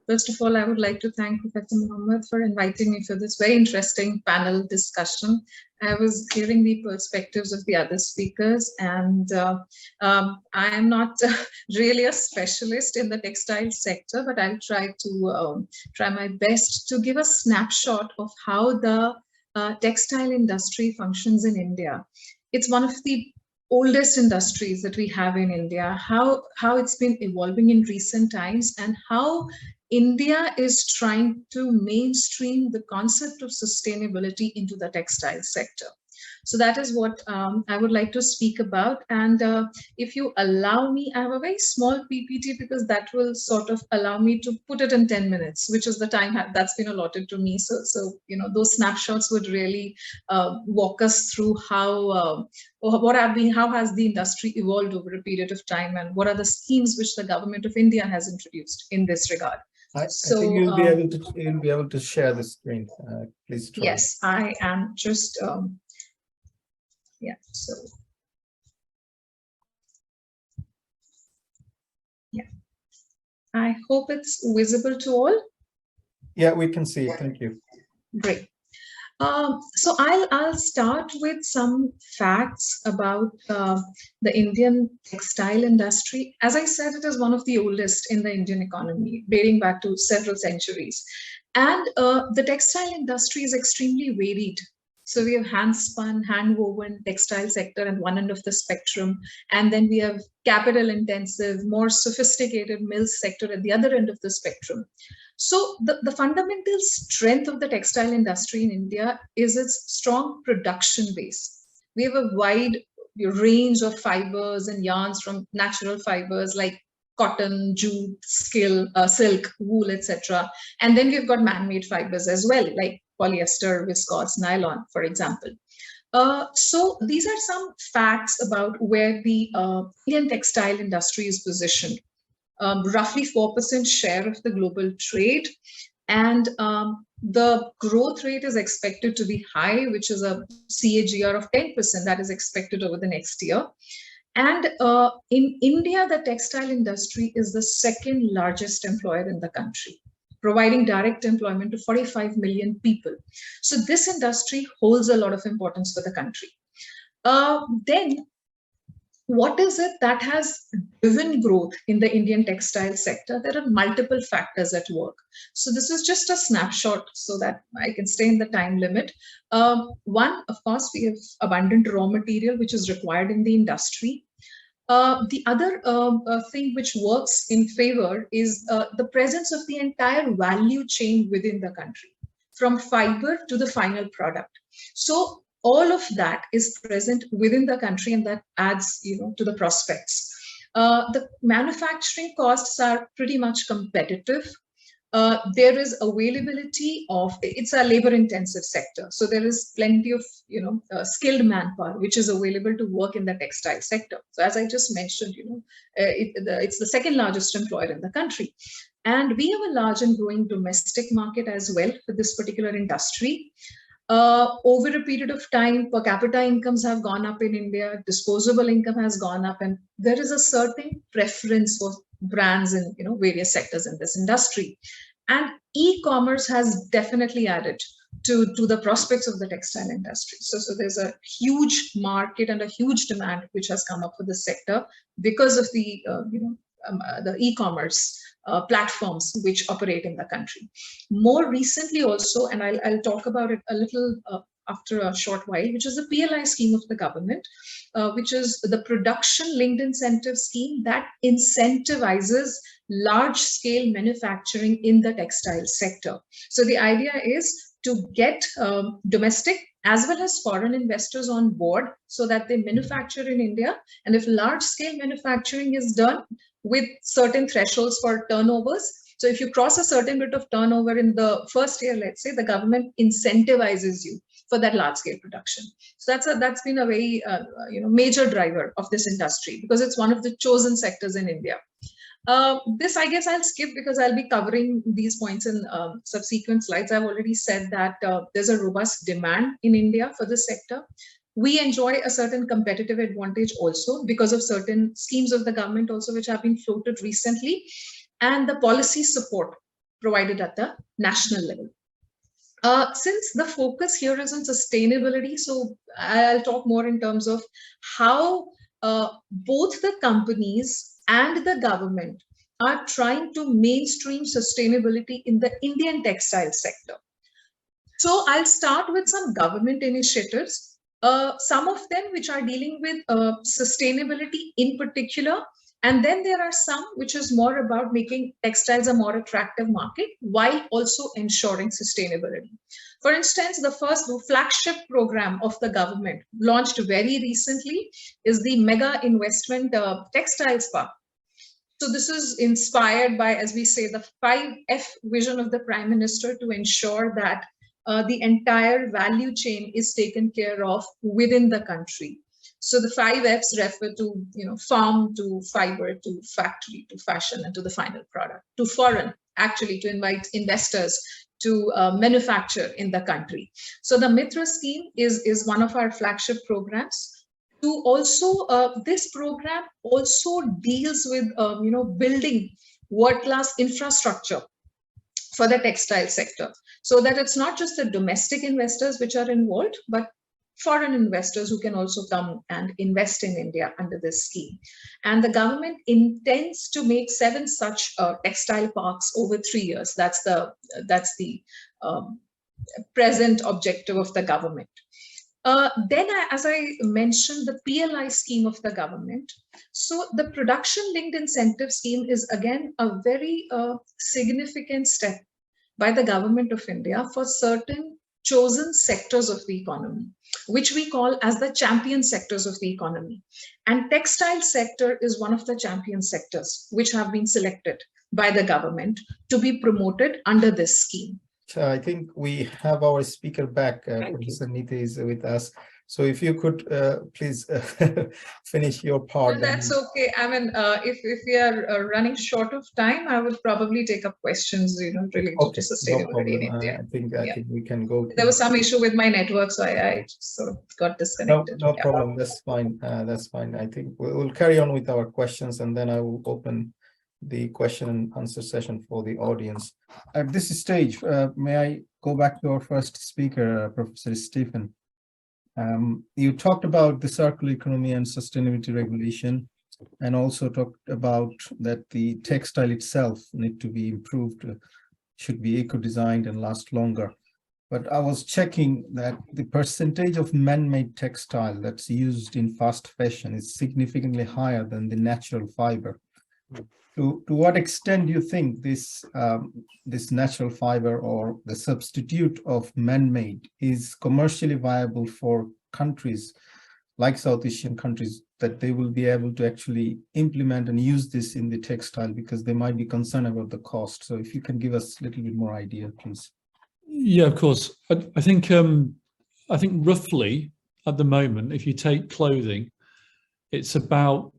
First of all, I would like to thank Professor Mohammad for inviting me for this very interesting panel discussion. I was hearing the perspectives of the other speakers, and I am not really a specialist in the textile sector, but I'll try my best to give a snapshot of how the textile industry functions in India. It's one of the oldest industries that we have in India, how it's been evolving in recent times, and how India is trying to mainstream the concept of sustainability into the textile sector. So that is what I would like to speak about. And if you allow me, I have a very small PPT because that will sort of allow me to put it in 10 minutes, which is the time that's been allotted to me. So you know, those snapshots would really walk us through how has the industry evolved over a period of time, and what are the schemes which the government of India has introduced in this regard. I think you'll be able to share the screen. Please try. Yes, I am just yeah. So yeah, I hope it's visible to all. Yeah, we can see it. Thank you. Great. So I'll start with some facts about the Indian textile industry. As I said, it is one of the oldest in the Indian economy, dating back to several centuries. And the textile industry is extremely varied. So we have hand-spun, hand-woven textile sector at one end of the spectrum, and then we have capital-intensive, more sophisticated mills sector at the other end of the spectrum. So the fundamental strength of the textile industry in India is its strong production base. We have a wide range of fibers and yarns, from natural fibers like cotton, jute, silk, wool, etc. And then we've got man-made fibers as well, like polyester, viscose, nylon, for example. So these are some facts about where the Indian textile industry is positioned. Roughly 4% share of the global trade, and the growth rate is expected to be high, which is a CAGR of 10% that is expected over the next year. And in India, the textile industry is the second largest employer in the country, providing direct employment to 45 million people. So this industry holds a lot of importance for the country. Then, what is it that has driven growth in the Indian textile sector? There are multiple factors at work. So this is just a snapshot so that I can stay in the time limit. One, of course, we have abundant raw material, which is required in the industry. The other thing which works in favor is the presence of the entire value chain within the country, from fiber to the final product. So all of that is present within the country, and that adds, to the prospects. The manufacturing costs are pretty much competitive. There is availability of, it's a labor-intensive sector, so there is plenty of, skilled manpower which is available to work in the textile sector. So as I just mentioned, it's the second largest employer in the country, and we have a large and growing domestic market as well for this particular industry. Over a period of time, per capita incomes have gone up in India, disposable income has gone up, and there is a certain preference for brands in various sectors in this industry. And e-commerce has definitely added to the prospects of the textile industry. So there's a huge market and a huge demand which has come up for this sector because of the e-commerce platforms which operate in the country. More recently also, and I'll talk about it a little after a short while, which is the PLI scheme of the government, which is the production linked incentive scheme that incentivizes large-scale manufacturing in the textile sector. So the idea is to get domestic as well as foreign investors on board so that they manufacture in India. And if large-scale manufacturing is done with certain thresholds for turnovers, so if you cross a certain bit of turnover in the first year, let's say, the government incentivizes you for that large-scale production. So that's been a very major driver of this industry, because it's one of the chosen sectors in India. This, I guess, I'll skip because I'll be covering these points in subsequent slides. I've already said that there's a robust demand in India for this sector. We enjoy a certain competitive advantage also because of certain schemes of the government also, which have been floated recently, and the policy support provided at the national level. Since the focus here is on sustainability, so I'll talk more in terms of how both the companies and the government are trying to mainstream sustainability in the Indian textile sector. So I'll start with some government initiatives, some of them which are dealing with sustainability in particular, and then there are some which is more about making textiles a more attractive market while also ensuring sustainability. For instance, the first flagship program of the government launched very recently is the Mega Investment Textiles Park. So this is inspired by, as we say, the 5F vision of the Prime Minister to ensure that the entire value chain is taken care of within the country. So the 5Fs refer to, farm to fiber to factory to fashion and to the final product, to foreign, actually to invite investors to manufacture in the country. So the Mitra scheme is one of our flagship programs. To also, this program also deals with, building world-class infrastructure for the textile sector, so that it's not just the domestic investors which are involved, but foreign investors who can also come and invest in India under this scheme. And the government intends to make 7 such textile parks over 3 years. That's the present objective of the government. Then, as I mentioned, the PLI scheme of the government. So the production linked incentive scheme is again a very significant step by the government of India for certain chosen sectors of the economy, which we call as the champion sectors of the economy. And textile sector is one of the champion sectors which have been selected by the government to be promoted under this scheme. I think we have our speaker back. Professor Niti is with us. So if you could please finish your part. No, that's okay. I mean, if we are running short of time, I would probably take up questions, related to sustainability in India. I think we can go. There was some issue with my network, so I just sort of got disconnected. No problem. That's fine. That's fine. I think we'll carry on with our questions, and then I will open the question and answer session for the audience. At this stage, may I go back to our first speaker, Professor Stephen? You talked about the circular economy and sustainability regulation, and also talked about that the textile itself need to be improved, should be eco-designed and last longer. But I was checking that the percentage of man-made textile that's used in fast fashion is significantly higher than the natural fiber. To what extent do you think this natural fiber or the substitute of man-made is commercially viable for countries like South Asian countries, that they will be able to actually implement and use this in the textile, because they might be concerned about the cost? So if you can give us a little bit more idea, please. Yeah, of course. I think roughly at the moment, if you take clothing, it's about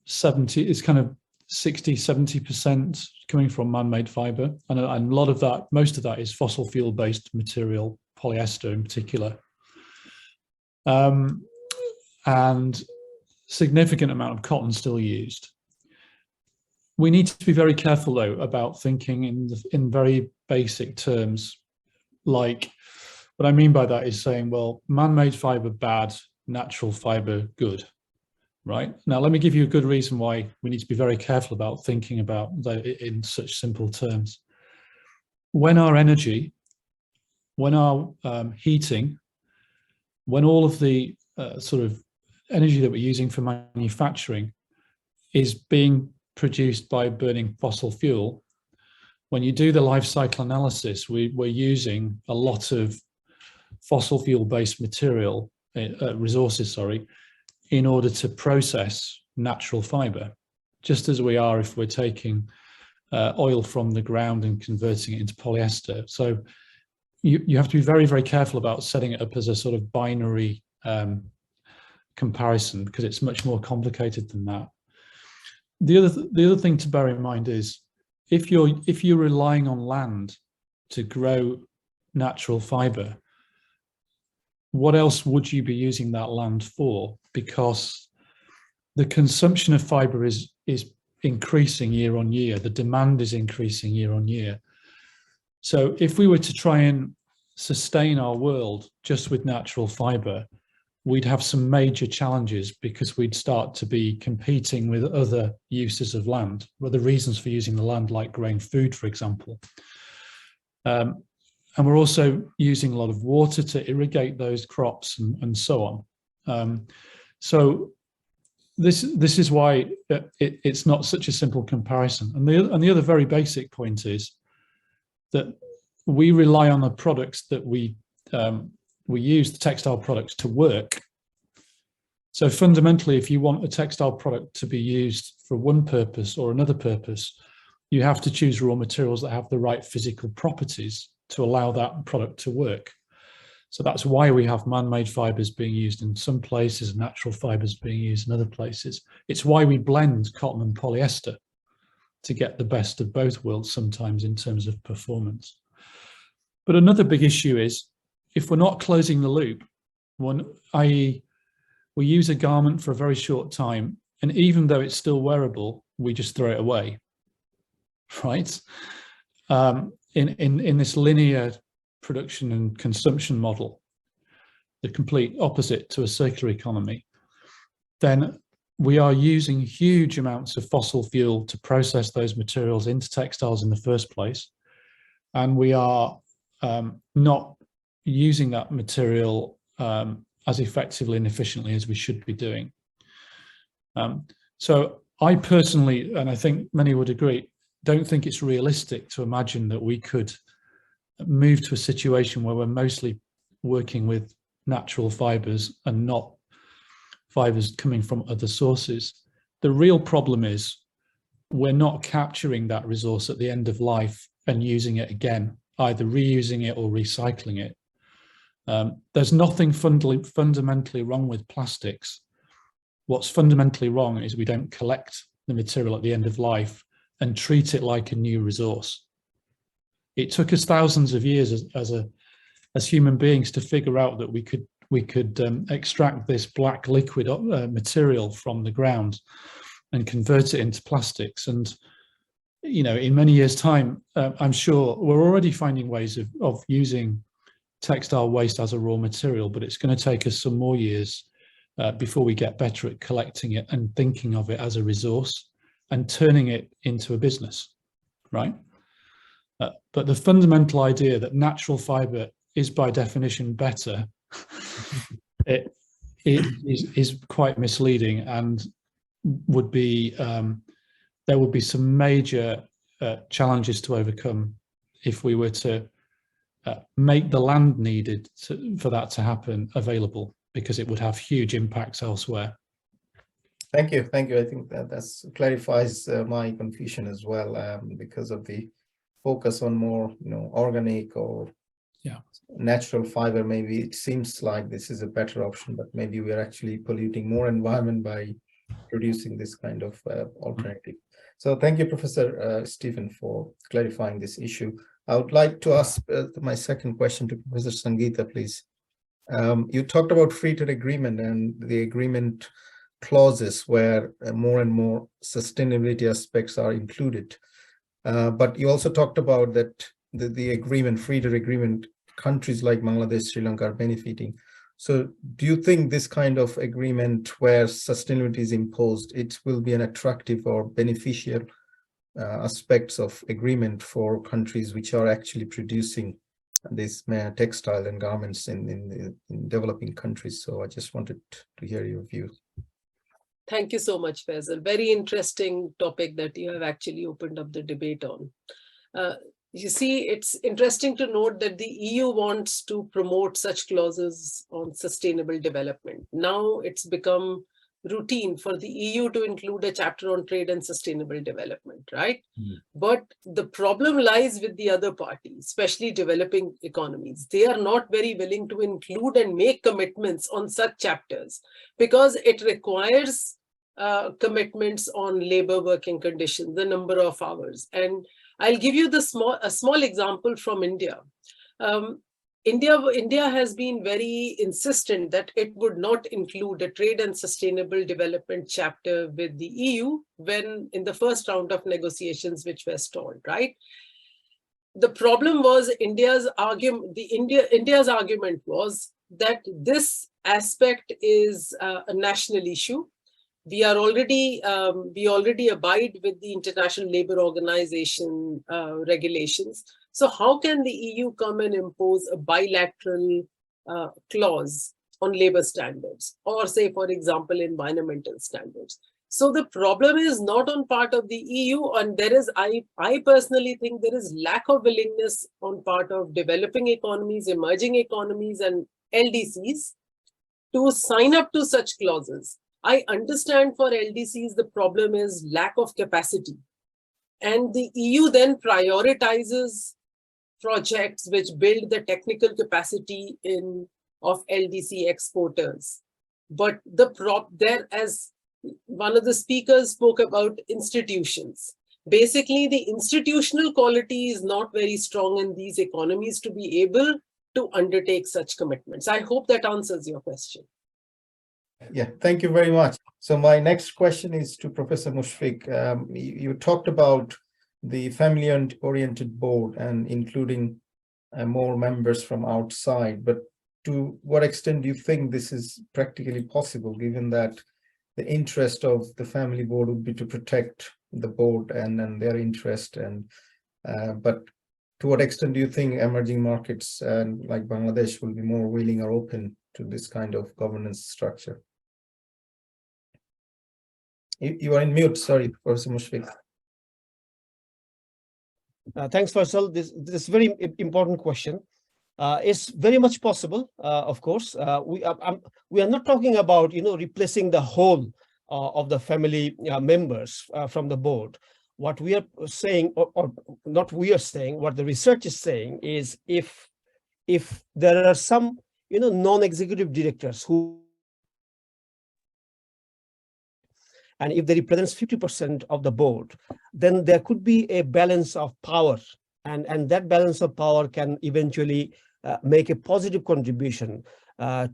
70, it's kind of 60–70% coming from man-made fiber, and a lot of that, most of that is fossil fuel-based material, polyester in particular, and significant amount of cotton still used. We need to be very careful, though, about thinking in very basic terms. Like, what I mean by that is saying, well, man-made fiber bad, natural fiber good. Right. Now, let me give you a good reason why we need to be very careful about thinking about that in such simple terms. When our energy, when our heating, when all of the sort of energy that we're using for manufacturing is being produced by burning fossil fuel, when you do the life cycle analysis, we're using a lot of fossil fuel based material, resources, sorry, in order to process natural fiber, just as we are if we're taking oil from the ground and converting it into polyester. So you have to be very, very careful about setting it up as a sort of binary comparison, because it's much more complicated than that. The other thing to bear in mind is if you're relying on land to grow natural fiber, what else would you be using that land for? Because the consumption of fiber is increasing year on year. The demand is increasing year on year. So if we were to try and sustain our world just with natural fiber, we'd have some major challenges, because we'd start to be competing with other uses of land, other reasons for using the land, like growing food, for example. And we're also using a lot of water to irrigate those crops and so on. So this is why it's not such a simple comparison. And the other very basic point is that we rely on the products that we use, the textile products, to work. So fundamentally, if you want a textile product to be used for one purpose or another purpose, you have to choose raw materials that have the right physical properties to allow that product to work. So that's why we have man-made fibers being used in some places and natural fibers being used in other places. It's why we blend cotton and polyester to get the best of both worlds sometimes in terms of performance. But another big issue is, if we're not closing the loop, i.e. we use a garment for a very short time, and even though it's still wearable, we just throw it away, right? In this linear production and consumption model, the complete opposite to a circular economy, then we are using huge amounts of fossil fuel to process those materials into textiles in the first place. And we are not using that material as effectively and efficiently as we should be doing. So I personally, and I think many would agree, don't think it's realistic to imagine that we could move to a situation where we're mostly working with natural fibers and not fibers coming from other sources. The real problem is we're not capturing that resource at the end of life and using it again, either reusing it or recycling it. There's nothing fundamentally wrong with plastics. What's fundamentally wrong is we don't collect the material at the end of life and treat it like a new resource. It took us thousands of years as human beings to figure out that we could extract this black liquid material from the ground and convert it into plastics. And you know, in many years' time, I'm sure we're already finding ways of using textile waste as a raw material, but it's going to take us some more years before we get better at collecting it and thinking of it as a resource and turning it into a business, right? But the fundamental idea that natural fiber is by definition better, it is quite misleading, and would be there would be some major challenges to overcome if we were to make the land needed for that to happen available, because it would have huge impacts elsewhere. Thank you. Thank you. I think that clarifies my confusion as well, because of the focus on more, organic or natural fiber. Maybe it seems like this is a better option, but maybe we are actually polluting more environment by producing this kind of alternative. So thank you, Professor Stephen, for clarifying this issue. I would like to ask my second question to Professor Sangeeta, please. You talked about free trade agreement and the agreement clauses where more and more sustainability aspects are included. But you also talked about that the agreement, free trade agreement, countries like Bangladesh, Sri Lanka are benefiting. So do you think this kind of agreement where sustainability is imposed, it will be an attractive or beneficial aspects of agreement for countries which are actually producing this textile and garments in developing countries. So I just wanted to hear your views. Thank you so much, Faisal. Very interesting topic that you have actually opened up the debate on. You see, it's interesting to note that the EU wants to promote such clauses on sustainable development. Now it's become routine for the EU to include a chapter on trade and sustainable development, right? But the problem lies with the other parties, especially developing economies. They are not very willing to include and make commitments on such chapters because it requires commitments on labor working conditions, the number of hours. And I'll give you a small example from India. India has been very insistent that it would not include a trade and sustainable development chapter with the EU when in the first round of negotiations which were stalled, right? The problem was India's argument was that this aspect is a national issue. We already abide with the International Labour Organization regulations. So how can the EU come and impose a bilateral clause on labor standards or say, for example, environmental standards? So the problem is not on part of the EU, and there is, I personally think there is lack of willingness on part of developing economies, emerging economies and LDCs to sign up to such clauses. I understand for LDCs, the problem is lack of capacity. And the EU then prioritizes projects which build the technical capacity of LDC exporters. But as one of the speakers spoke about institutions. Basically, the institutional quality is not very strong in these economies to be able to undertake such commitments. I hope that answers your question. Yeah, thank you very much. So my next question is to Professor Moshfique. You talked about the family-oriented board and including more members from outside, but to what extent do you think this is practically possible, given that the interest of the family board would be to protect the board and their interest, but to what extent do you think emerging markets like Bangladesh will be more willing or open to this kind of governance structure? You are in mute, sorry, Professor Moshfique. Thanks, Faisal. This is very important question. It's very much possible, of course. We are not talking about replacing the whole of the family members from the board. What we are saying, or not we are saying, what the research is saying is if there are some non-executive directors who, and if they represent 50% of the board, then there could be a balance of power, and that balance of power can eventually make a positive contribution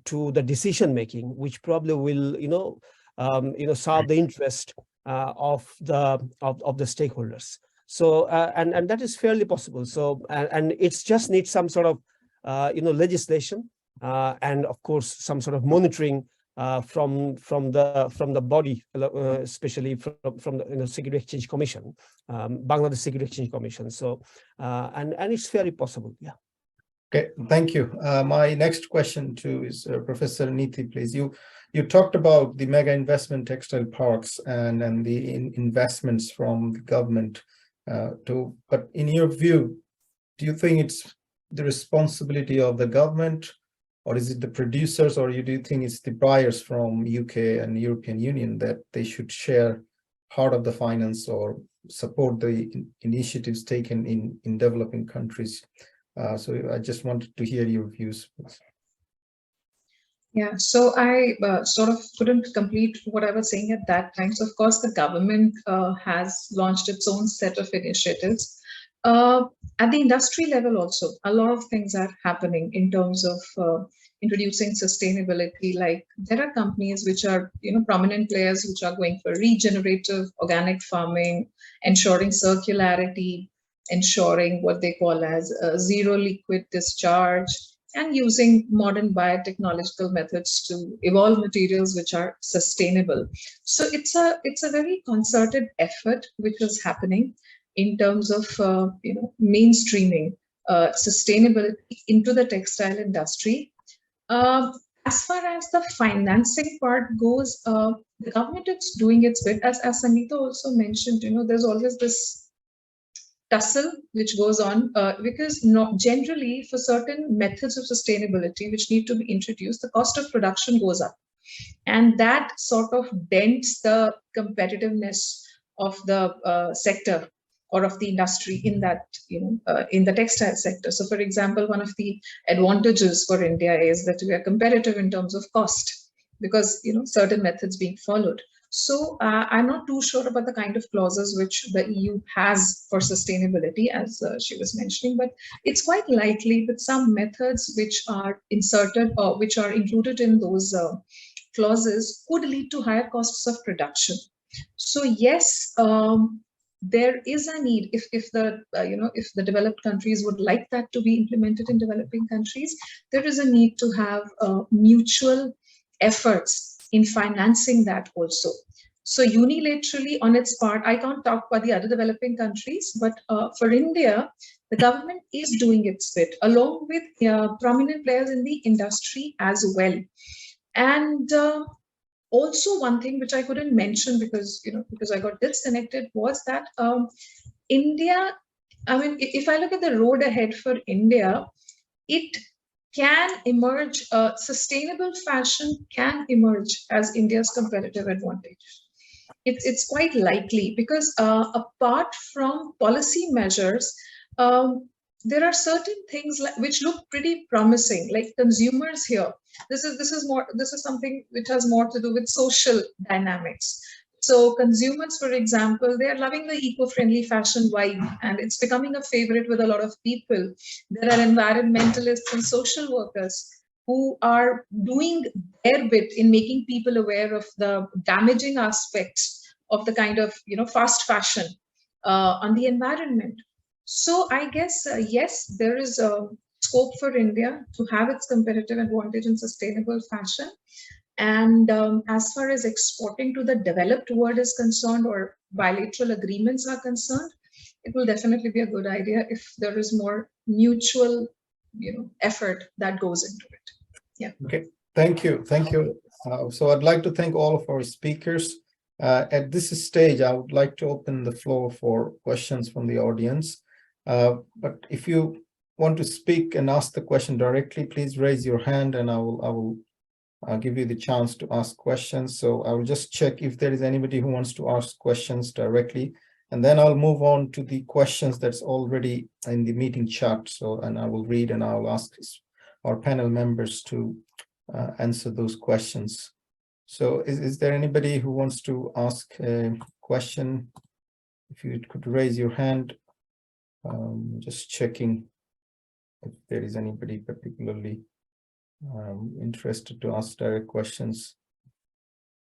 to the decision making, which probably will serve the interest of the stakeholders. So and that is fairly possible. So and it's just needs some sort of legislation and of course some sort of monitoring from the body, especially from the Security Exchange Commission, Bangladesh Security Exchange Commission. So and it's very possible. Yeah. Okay, thank you. My next question is Professor Niti, please. You talked about the mega investment textile parks and the investments from the government. But in your view, do you think it's the responsibility of the government, or is it the producers, or do you think it's the buyers from UK and European Union that they should share part of the finance or support the initiatives taken in developing countries? So I just wanted to hear your views, please. Yeah, so I sort of couldn't complete what I was saying at that time. So of course, the government has launched its own set of initiatives. At the industry level also, a lot of things are happening in terms of introducing sustainability. Like there are companies which are, prominent players which are going for regenerative organic farming, ensuring circularity, ensuring what they call as zero liquid discharge, and using modern biotechnological methods to evolve materials which are sustainable. So it's a very concerted effort which is happening in terms of mainstreaming sustainability into the textile industry. As far as the financing part goes, the government is doing its bit. As Sangeeta also mentioned, there's always this tussle which goes on because not generally for certain methods of sustainability which need to be introduced, the cost of production goes up, and that sort of dents the competitiveness of the sector or of the industry in that, in the textile sector. So for example, one of the advantages for India is that we are competitive in terms of cost because, certain methods being followed. So I'm not too sure about the kind of clauses which the EU has for sustainability, as she was mentioning, but it's quite likely that some methods which are inserted or which are included in those clauses could lead to higher costs of production. So yes, there is a need if the developed countries would like that to be implemented in developing countries, there is a need to have mutual efforts in financing that also. So unilaterally on its part, I can't talk about the other developing countries, but for India, the government is doing its bit along with prominent players in the industry as well. And also one thing which I couldn't mention because I got disconnected was that India, if I look at the road ahead for India, it can emerge, sustainable fashion can emerge as India's competitive advantage. It's quite likely because apart from policy measures, there are certain things which look pretty promising, like consumers here. This is something which has more to do with social dynamics. So consumers, for example, they are loving the eco-friendly fashion vibe, and it's becoming a favorite with a lot of people. There are environmentalists and social workers who are doing their bit in making people aware of the damaging aspects of the kind of fast fashion on the environment. So I guess, yes, there is a scope for India to have its competitive advantage in sustainable fashion. And as far as exporting to the developed world is concerned or bilateral agreements are concerned, it will definitely be a good idea if there is more mutual, effort that goes into it. Yeah. Okay, thank you. Thank you. So I'd like to thank all of our speakers. At this stage, I would like to open the floor for questions from the audience. But if you want to speak and ask the question directly, please raise your hand and I will give you the chance to ask questions. So I will just check if there is anybody who wants to ask questions directly, and then I'll move on to the questions that's already in the meeting chat. So, and I will read and I'll ask our panel members to answer those questions. So is there anybody who wants to ask a question? If you could raise your hand. Just checking if there is anybody particularly interested to ask direct questions.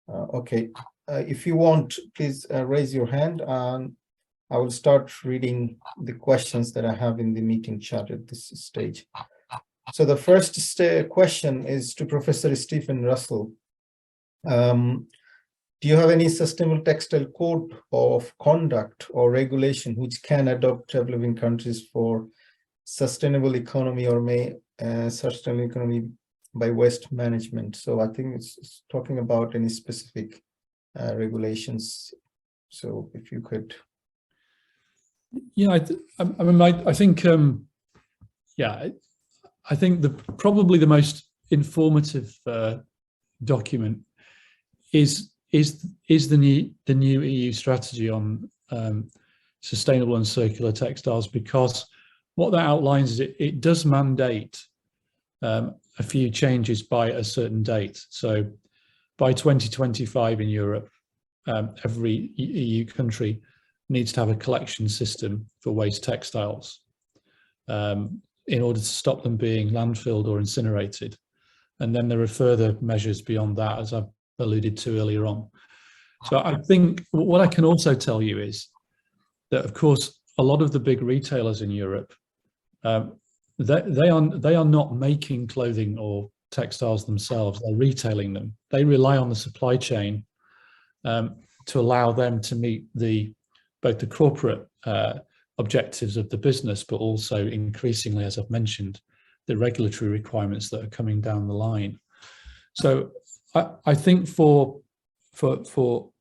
Okay, if you want, please raise your hand and I will start reading the questions that I have in the meeting chat at this stage. So the first question is to Professor Stephen Russell. Do you have any sustainable textile code of conduct or regulation which can adopt developing countries for sustainable economy or sustainable economy by waste management? So I think it's talking about any specific regulations. So if you could. Yeah, I think probably the most informative document is the new EU strategy on sustainable and circular textiles, because what that outlines is it does mandate a few changes by a certain date. So by 2025 in Europe, every EU country needs to have a collection system for waste textiles in order to stop them being landfilled or incinerated. And then there are further measures beyond that, as I've alluded to earlier on. So I think what I can also tell you is that, of course, a lot of the big retailers in Europe, they are not making clothing or textiles themselves, they're retailing them. They rely on the supply chain to allow them to meet both the corporate objectives of the business, but also increasingly, as I've mentioned, the regulatory requirements that are coming down the line. So I think for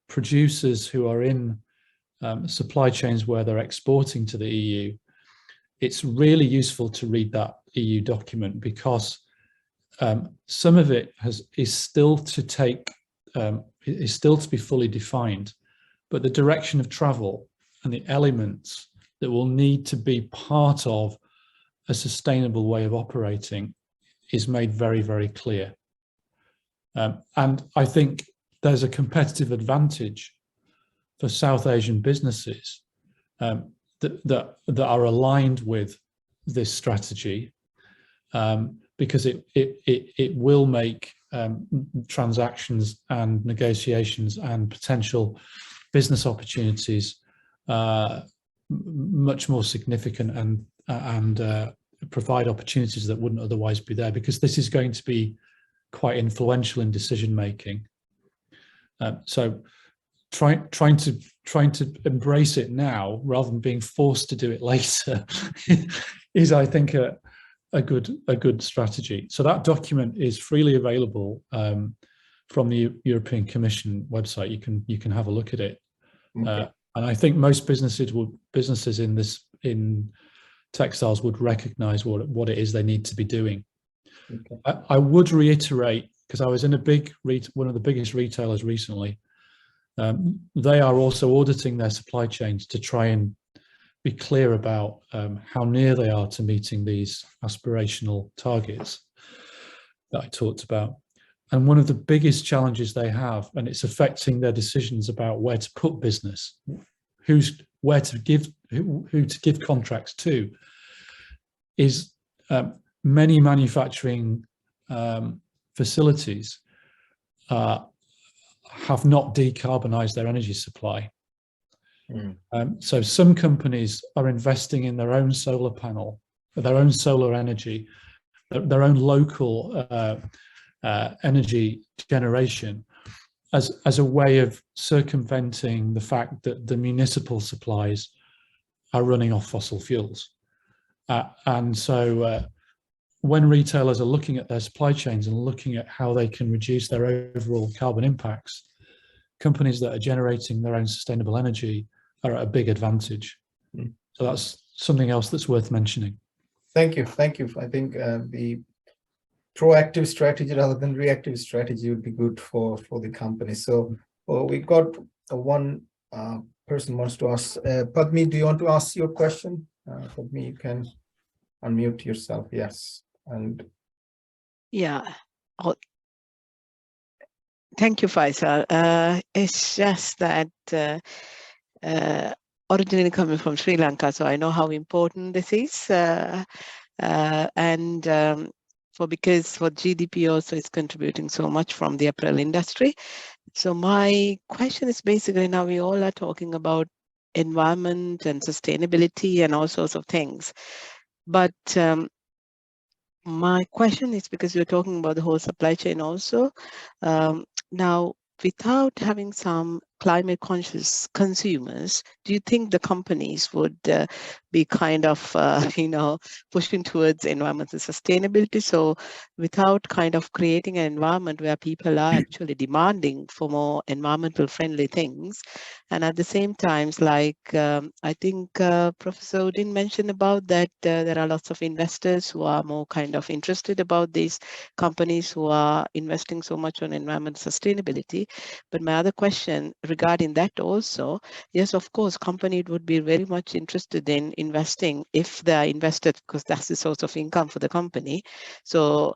producers who are in supply chains where they're exporting to the EU, it's really useful to read that EU document, because some of it is still to be fully defined, but the direction of travel and the elements that will need to be part of a sustainable way of operating is made very, very clear. And I think there's a competitive advantage for South Asian businesses that are aligned with this strategy, because it will make transactions and negotiations and potential business opportunities much more significant, and provide opportunities that wouldn't otherwise be there, because this is going to be quite influential in decision making. So trying to embrace it now rather than being forced to do it later is, I think, a good strategy. So that document is freely available from the European Commission website. You can have a look at it. Okay. And I think most businesses in textiles would recognise what it is they need to be doing. Okay. I would reiterate, because I was in one of the biggest retailers recently. They are also auditing their supply chains to try and be clear about how near they are to meeting these aspirational targets that I talked about. And one of the biggest challenges they have, and it's affecting their decisions about where to put business, who to give contracts to, is many manufacturing facilities have not decarbonised their energy supply. So some companies are investing in their own solar panel, their own solar energy, their own local energy generation, as a way of circumventing the fact that the municipal supplies are running off fossil fuels. And so when retailers are looking at their supply chains and looking at how they can reduce their overall carbon impacts, companies that are generating their own sustainable energy are at a big advantage. So that's something else that's worth mentioning. Thank you. Thank you. I think the proactive strategy rather than reactive strategy would be good for the company. So we got one person wants to ask. Padmi, do you want to ask your question? Padmi, you can unmute yourself. Yes. And yeah. Oh, thank you, Faisal. It's just that originally coming from Sri Lanka, so I know how important this is. Because for GDP also is contributing so much from the apparel industry. So my question is basically, now we all are talking about environment and sustainability and all sorts of things. But my question is, because you're talking about the whole supply chain also, now without having some climate conscious consumers, do you think the companies would be kind of, pushing towards environmental sustainability? So without kind of creating an environment where people are actually demanding for more environmental friendly things. And at the same time, like I think Professor Uddin mentioned about that there are lots of investors who are more kind of interested about these companies who are investing so much on environmental sustainability. But my other question regarding that also, yes, of course, company would be very much interested in investing if they are invested, because that's the source of income for the company. So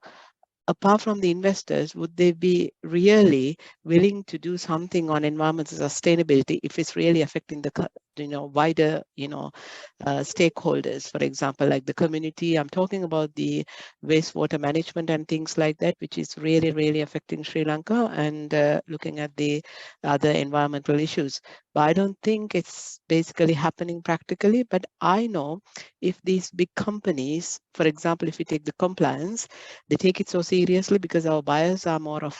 apart from the investors, would they be really willing to do something on environmental sustainability if it's really affecting the wider stakeholders, for example, like the community? I'm talking about the wastewater management and things like that, which is really, really affecting Sri Lanka, and looking at the other environmental issues. But I don't think it's basically happening practically. But I know if these big companies, for example, if you take the compliance, they take it so seriously because our buyers are more of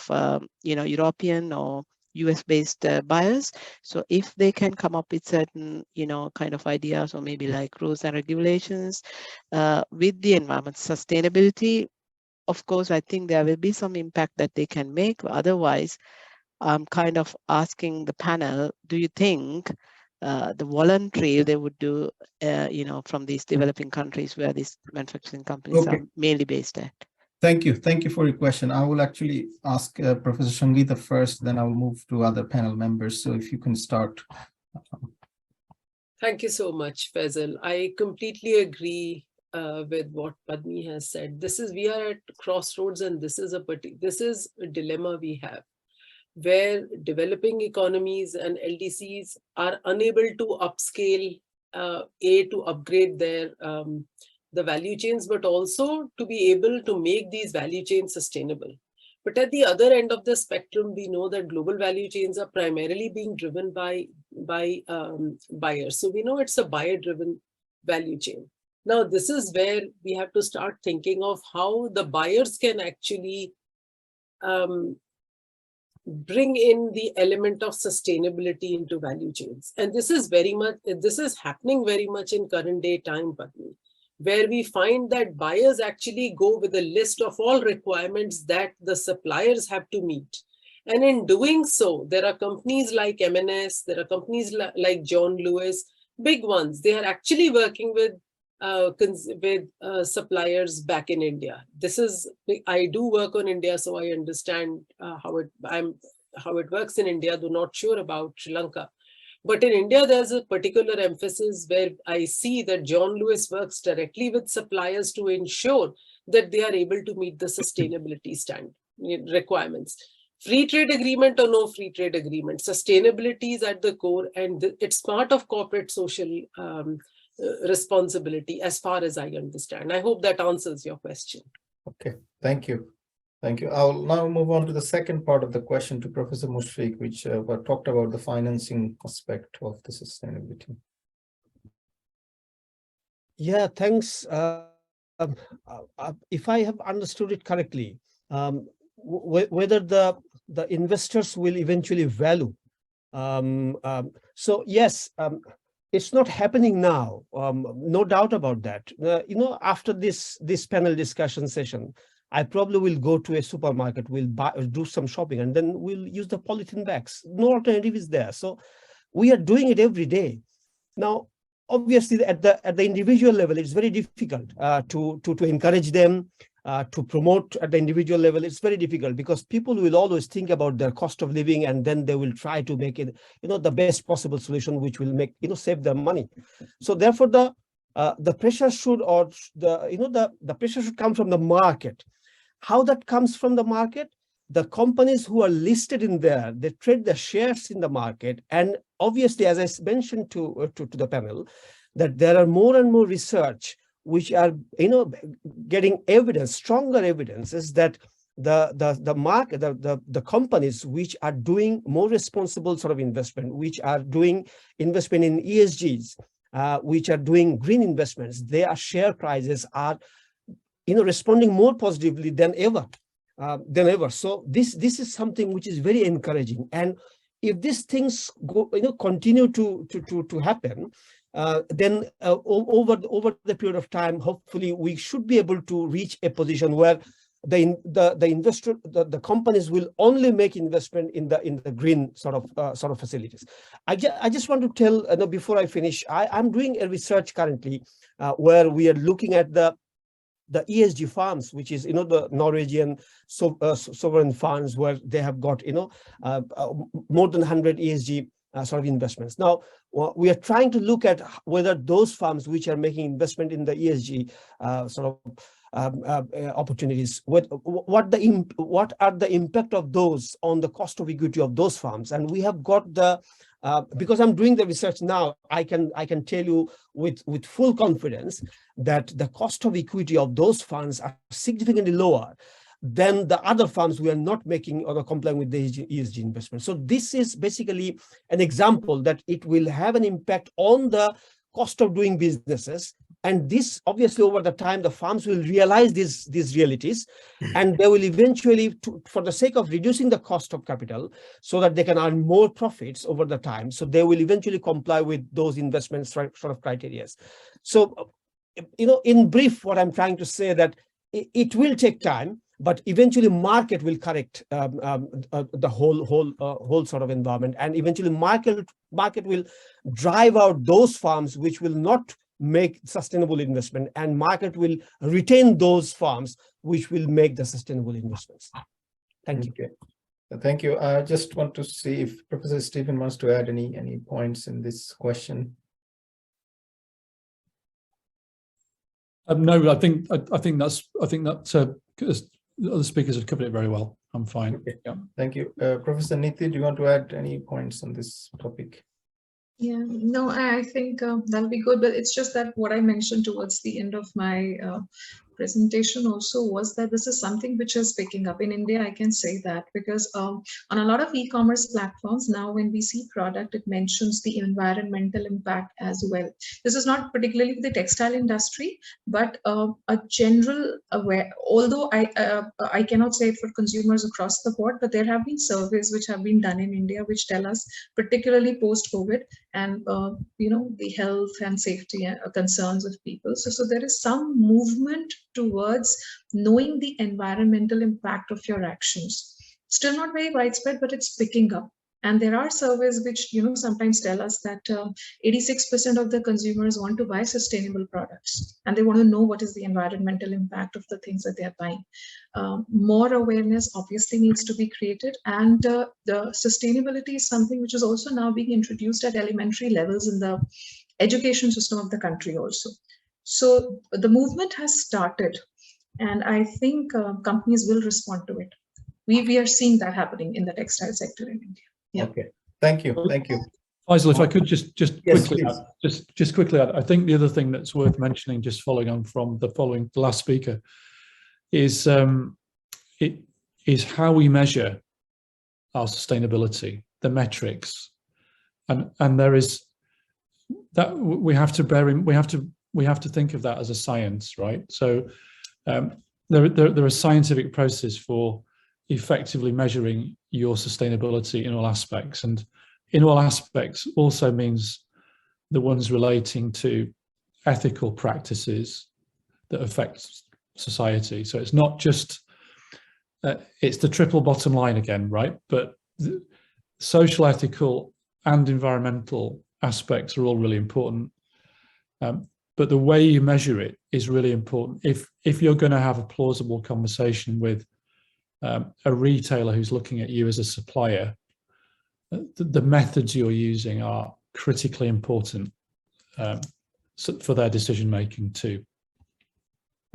European or US-based buyers. So if they can come up with certain, kind of ideas, or maybe like rules and regulations with the environment sustainability, of course, I think there will be some impact that they can make. Otherwise, I'm kind of asking the panel, do you think the voluntary they would do, from these developing countries where these manufacturing companies are mainly based at? Thank you. Thank you for your question. I will actually ask Professor Sangeeta first, then I'll move to other panel members. So if you can start. Thank you so much, Faisal. I completely agree with what Padmi has said. We are at crossroads, and this is a dilemma we have, where developing economies and LDCs are unable to upscale, to upgrade their the value chains, but also to be able to make these value chains sustainable. But at the other end of the spectrum, we know that global value chains are primarily being driven by buyers. So we know it's a buyer-driven value chain. Now, this is where we have to start thinking of how the buyers can actually bring in the element of sustainability into value chains. And this is happening very much in current day time, Padmi, where we find that buyers actually go with a list of all requirements that the suppliers have to meet. And in doing so, there are companies like M&S, there are companies like John Lewis, big ones. They are actually working with suppliers back in India. I do work on India, so I understand how it works in India, though not sure about Sri Lanka. But in India, there's a particular emphasis where I see that John Lewis works directly with suppliers to ensure that they are able to meet the sustainability requirements. Free trade agreement or no free trade agreement, sustainability is at the core, and it's part of corporate social responsibility as far as I understand. I hope that answers your question. Okay, thank you. Thank you. I'll now move on to the second part of the question to Professor Moshfique, which talked about the financing aspect of the sustainability. Yeah, thanks. If I have understood it correctly, whether the investors will eventually value. So yes, it's not happening now. No doubt about that. After this panel discussion session, I probably will go to a supermarket, will do some shopping, and then we'll use the polythene bags. No alternative is there. So we are doing it every day. Now, obviously, at the individual level, it's very difficult to encourage them, to promote at the individual level. It's very difficult because people will always think about their cost of living, and then they will try to make it, the best possible solution, which will make, save them money. So therefore, the pressure should, or the pressure should come from the market. How that comes from the market? The companies who are listed in there, they trade their shares in the market. And obviously, as I mentioned to the panel, that there are more and more research which are, getting evidence, stronger evidences that the market, the companies which are doing more responsible sort of investment, which are doing investment in ESGs, which are doing green investments, their share prices are responding more positively than ever. So this is something which is very encouraging. And if these things continue to happen, then over the period of time, hopefully we should be able to reach a position where the companies will only make investment in the green sort of facilities. I just want to tell before I finish, I'm doing a research currently where we are looking at the ESG funds, which is the Norwegian sovereign funds, where they have got more than 100 ESG sort of investments. Now we are trying to look at whether those funds which are making investment in the ESG opportunities, what are the impact of those on the cost of equity of those firms. And we have got because I'm doing the research now, I can tell you with full confidence that the cost of equity of those funds are significantly lower than the other funds we are not making or complying with the ESG investment. So this is basically an example that it will have an impact on the cost of doing businesses, And this obviously over the time, the farms will realize these realities, and they will eventually, for the sake of reducing the cost of capital so that they can earn more profits over the time. So they will eventually comply with those investment sort of criteria. So, in brief, what I'm trying to say that it will take time, but eventually market will correct the whole sort of environment, and eventually market will drive out those farms which will not make sustainable investment, and market will retain those farms which will make the sustainable investments. Thank you. Okay. Thank you. I just want to see if Professor Stephen wants to add any points in this question. No, I think that the other speakers have covered it very well. I'm fine. Okay. Yeah. Thank you. Professor Niti, do you want to add any points on this topic? Yeah, no, I think that'll be good, but it's just that what I mentioned towards the end of my presentation also was that this is something which is picking up in India. I can say that because on a lot of e-commerce platforms now, when we see product, it mentions the environmental impact as well. This is not particularly the textile industry, but a general aware. Although I cannot say it for consumers across the board, but there have been surveys which have been done in India which tell us, particularly post-COVID, and the health and safety concerns of people. So there is some movement towards knowing the environmental impact of your actions. Still not very widespread, but it's picking up. And there are surveys which sometimes tell us that 86% of the consumers want to buy sustainable products, and they want to know what is the environmental impact of the things that they are buying. More awareness obviously needs to be created, and the sustainability is something which is also now being introduced at elementary levels in the education system of the country also. So the movement has started, and I think companies will respond to it. We are seeing that happening in the textile sector in India. Yeah. Okay. Thank you. Thank you. Faisal, if I could just Yes, quickly add, just quickly add, I think the other thing that's worth mentioning, just following on from the last speaker, is how we measure our sustainability, the metrics, and there is that we have to think of that as a science, right? So there are scientific processes for effectively measuring your sustainability in all aspects, and in all aspects also means the ones relating to ethical practices that affect society. So it's not just it's the triple bottom line again, right? But the social, ethical and environmental aspects are all really important, but the way you measure it is really important. If you're going to have a plausible conversation with a retailer who's looking at you as a supplier, the methods you're using are critically important for their decision making too.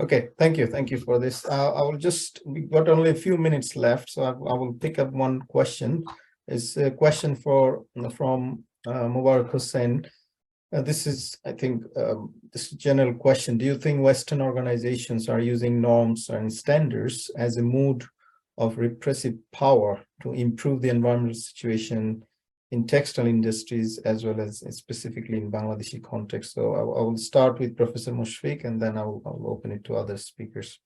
Okay, thank you for this. We've got only a few minutes left, so I will pick up one question. It's a question from Mubarak Hussain. This is, I think, this general question. Do you think Western organizations are using norms and standards as a mode of repressive power to improve the environmental situation in textile industries as well as specifically in Bangladeshi context? So I will start with Professor Moshfique, and then I'll open it to other speakers.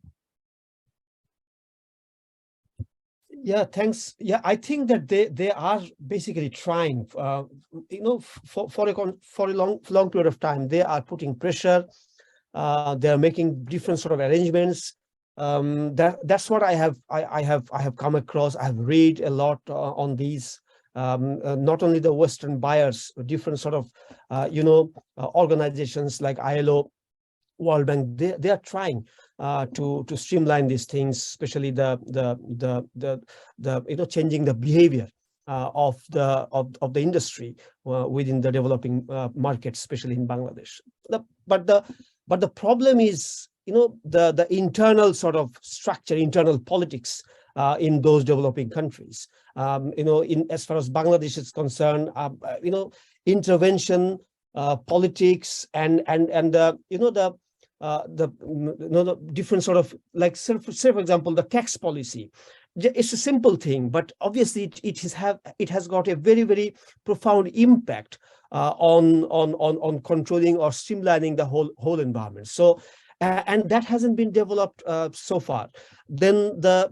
Yeah, thanks. Yeah, I think that they are basically trying, for a long period of time. They are putting pressure. They are making different sort of arrangements. That's what I have come across. I have read a lot on these. Not only the Western buyers, different sort of organizations like ILO, World Bank. They are trying to streamline these things, especially the changing the behavior of the industry within the developing markets, especially in Bangladesh. But the problem is the internal sort of structure, internal politics in those developing countries. As far as Bangladesh is concerned, intervention, politics, and the different sort of, like, say for example, the tax policy. it's a simple thing, but obviously it has got a very, very profound impact on controlling or streamlining the whole environment. So, and that hasn't been developed so far. Then the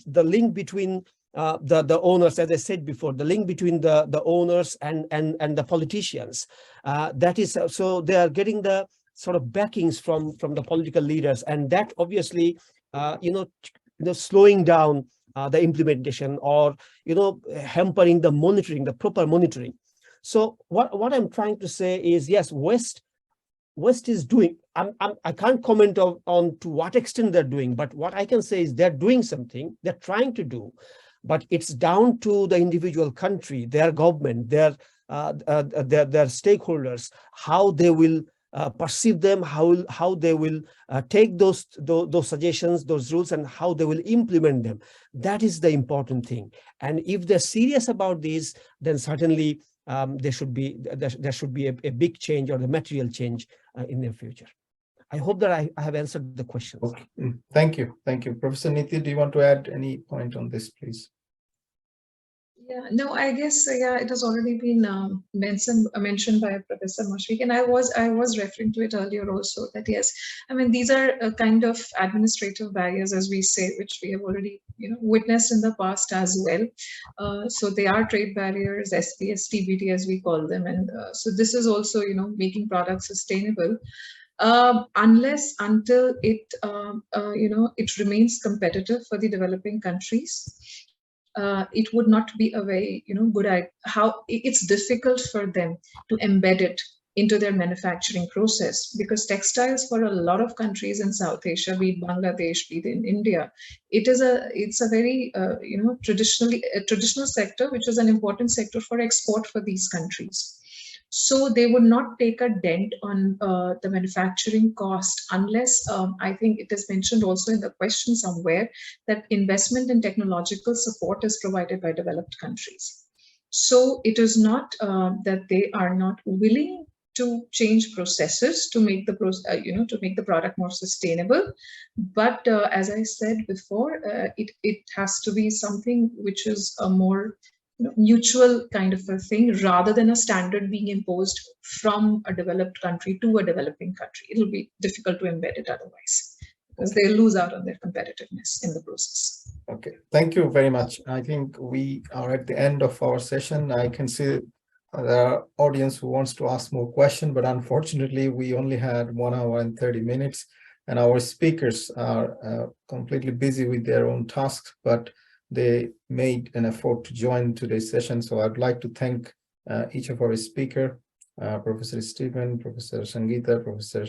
link between the owners, as I said before, the link between the owners and the politicians, that is, so they are getting the sort of backings from the political leaders, and that obviously slowing down the implementation, or hampering the monitoring, the proper monitoring. So what I'm trying to say is, yes, West is doing. I can't comment on to what extent they're doing, but what I can say is they're doing something, they're trying to do, but it's down to the individual country, their government, their stakeholders, how they will perceive them, how they will take those suggestions, those rules, and how they will implement them. That is the important thing. And if they're serious about this, then certainly there should be a big change, or the material change in the future. I hope that I have answered the questions. Okay. Thank you. Professor Niti, do you want to add any point on this, please? Yeah, no, I guess, it has already been mentioned by Professor Moshfique, and I was referring to it earlier also, that yes, I mean, these are a kind of administrative barriers, as we say, which we have already witnessed in the past as well. So they are trade barriers, SPS, TBT as we call them, and so this is also making products sustainable. Until it it remains competitive for the developing countries. It would not be a very good idea. How it's difficult for them to embed it into their manufacturing process, because textiles for a lot of countries in South Asia, be it Bangladesh, be it in India, it's a very traditional sector, which is an important sector for export for these countries. So they would not take a dent on the manufacturing cost unless, I think it is mentioned also in the question somewhere, that investment in technological support is provided by developed countries. So it is not that they are not willing to change processes to make the product more sustainable, but as I said before, it has to be something which is a more mutual kind of a thing, rather than a standard being imposed from a developed country to a developing country. It'll be difficult to embed it otherwise, because they lose out on their competitiveness in the process. Okay, thank you very much. I think we are at the end of our session. I can see there are audience who wants to ask more questions, but unfortunately we only had 1 hour and 30 minutes, and our speakers are completely busy with their own tasks, but they made an effort to join today's session. So I'd like to thank each of our speakers, Professor Stephen, Professor Sangeeta, Professor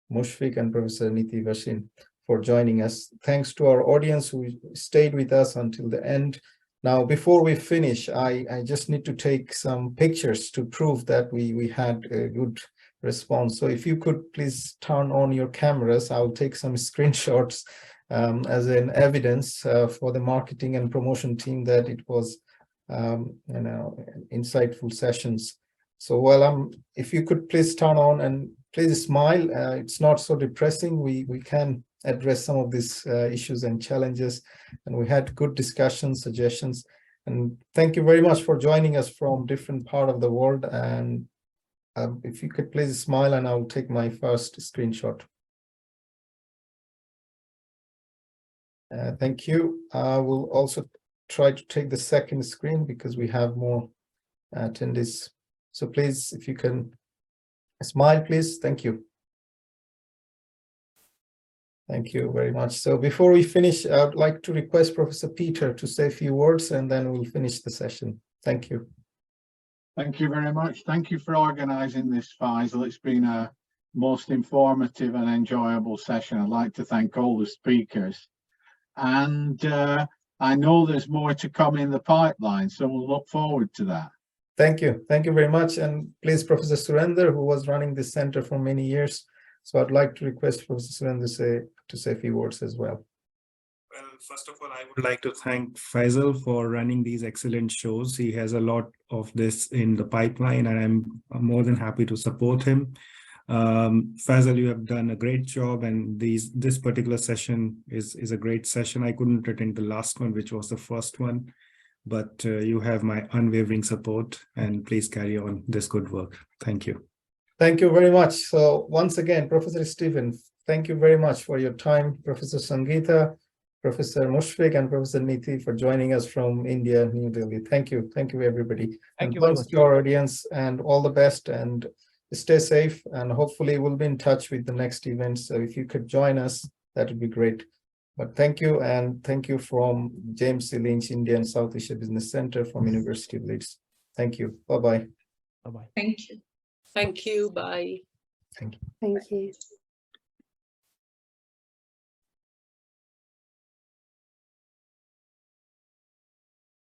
Moshfique, and Professor Niti Bhasin, for joining us. Thanks to our audience who stayed with us until the end. Now, before we finish, I just need to take some pictures to prove that we had a good response. So if you could please turn on your cameras, I'll take some screenshots as an evidence for the marketing and promotion team that it was insightful sessions. So if you could please turn on and please smile. It's not so depressing. We can address some of these issues and challenges, and we had good discussions, suggestions, and thank you very much for joining us from different part of the world. And if you could please smile, and I'll take my first screenshot. Thank you. I will also try to take the second screen because we have more attendees. So please, if you can smile, please. Thank you. Thank you very much. So before we finish, I would like to request Professor Peter to say a few words, and then we'll finish the session. Thank you. Thank you very much. Thank you for organising this, Faisal. It's been a most informative and enjoyable session. I'd like to thank all the speakers. And I know there's more to come in the pipeline, so we'll look forward to that. Thank you. Thank you very much. And please, Professor Surinder, who was running this center for many years. So I'd like to request Professor Surinder to say a few words as well. Well, first of all, I would like to thank Faisal for running these excellent shows. He has a lot of this in the pipeline, and I'm more than happy to support him. Faisal, you have done a great job, and this particular session is a great session. I couldn't attend the last one, which was the first one, but you have my unwavering support, and please carry on this good work. Thank you. Thank you very much. So once again, Professor Stephen, thank you very much for your time. Professor Sangeeta, Professor Moshfique, and Professor Niti for joining us from India, New Delhi. Thank you. Thank you, everybody. Thank you And very thanks much. to our audience, and all the best, and stay safe, and hopefully we'll be in touch with the next event. So if you could join us, that would be great. But thank you, and thank you from James C. Lynch, India and South Asia Business Center from University of Leeds. Thank you. Bye-bye. Bye-bye. Thank you. Thank you. Bye. Thank you. Thank you.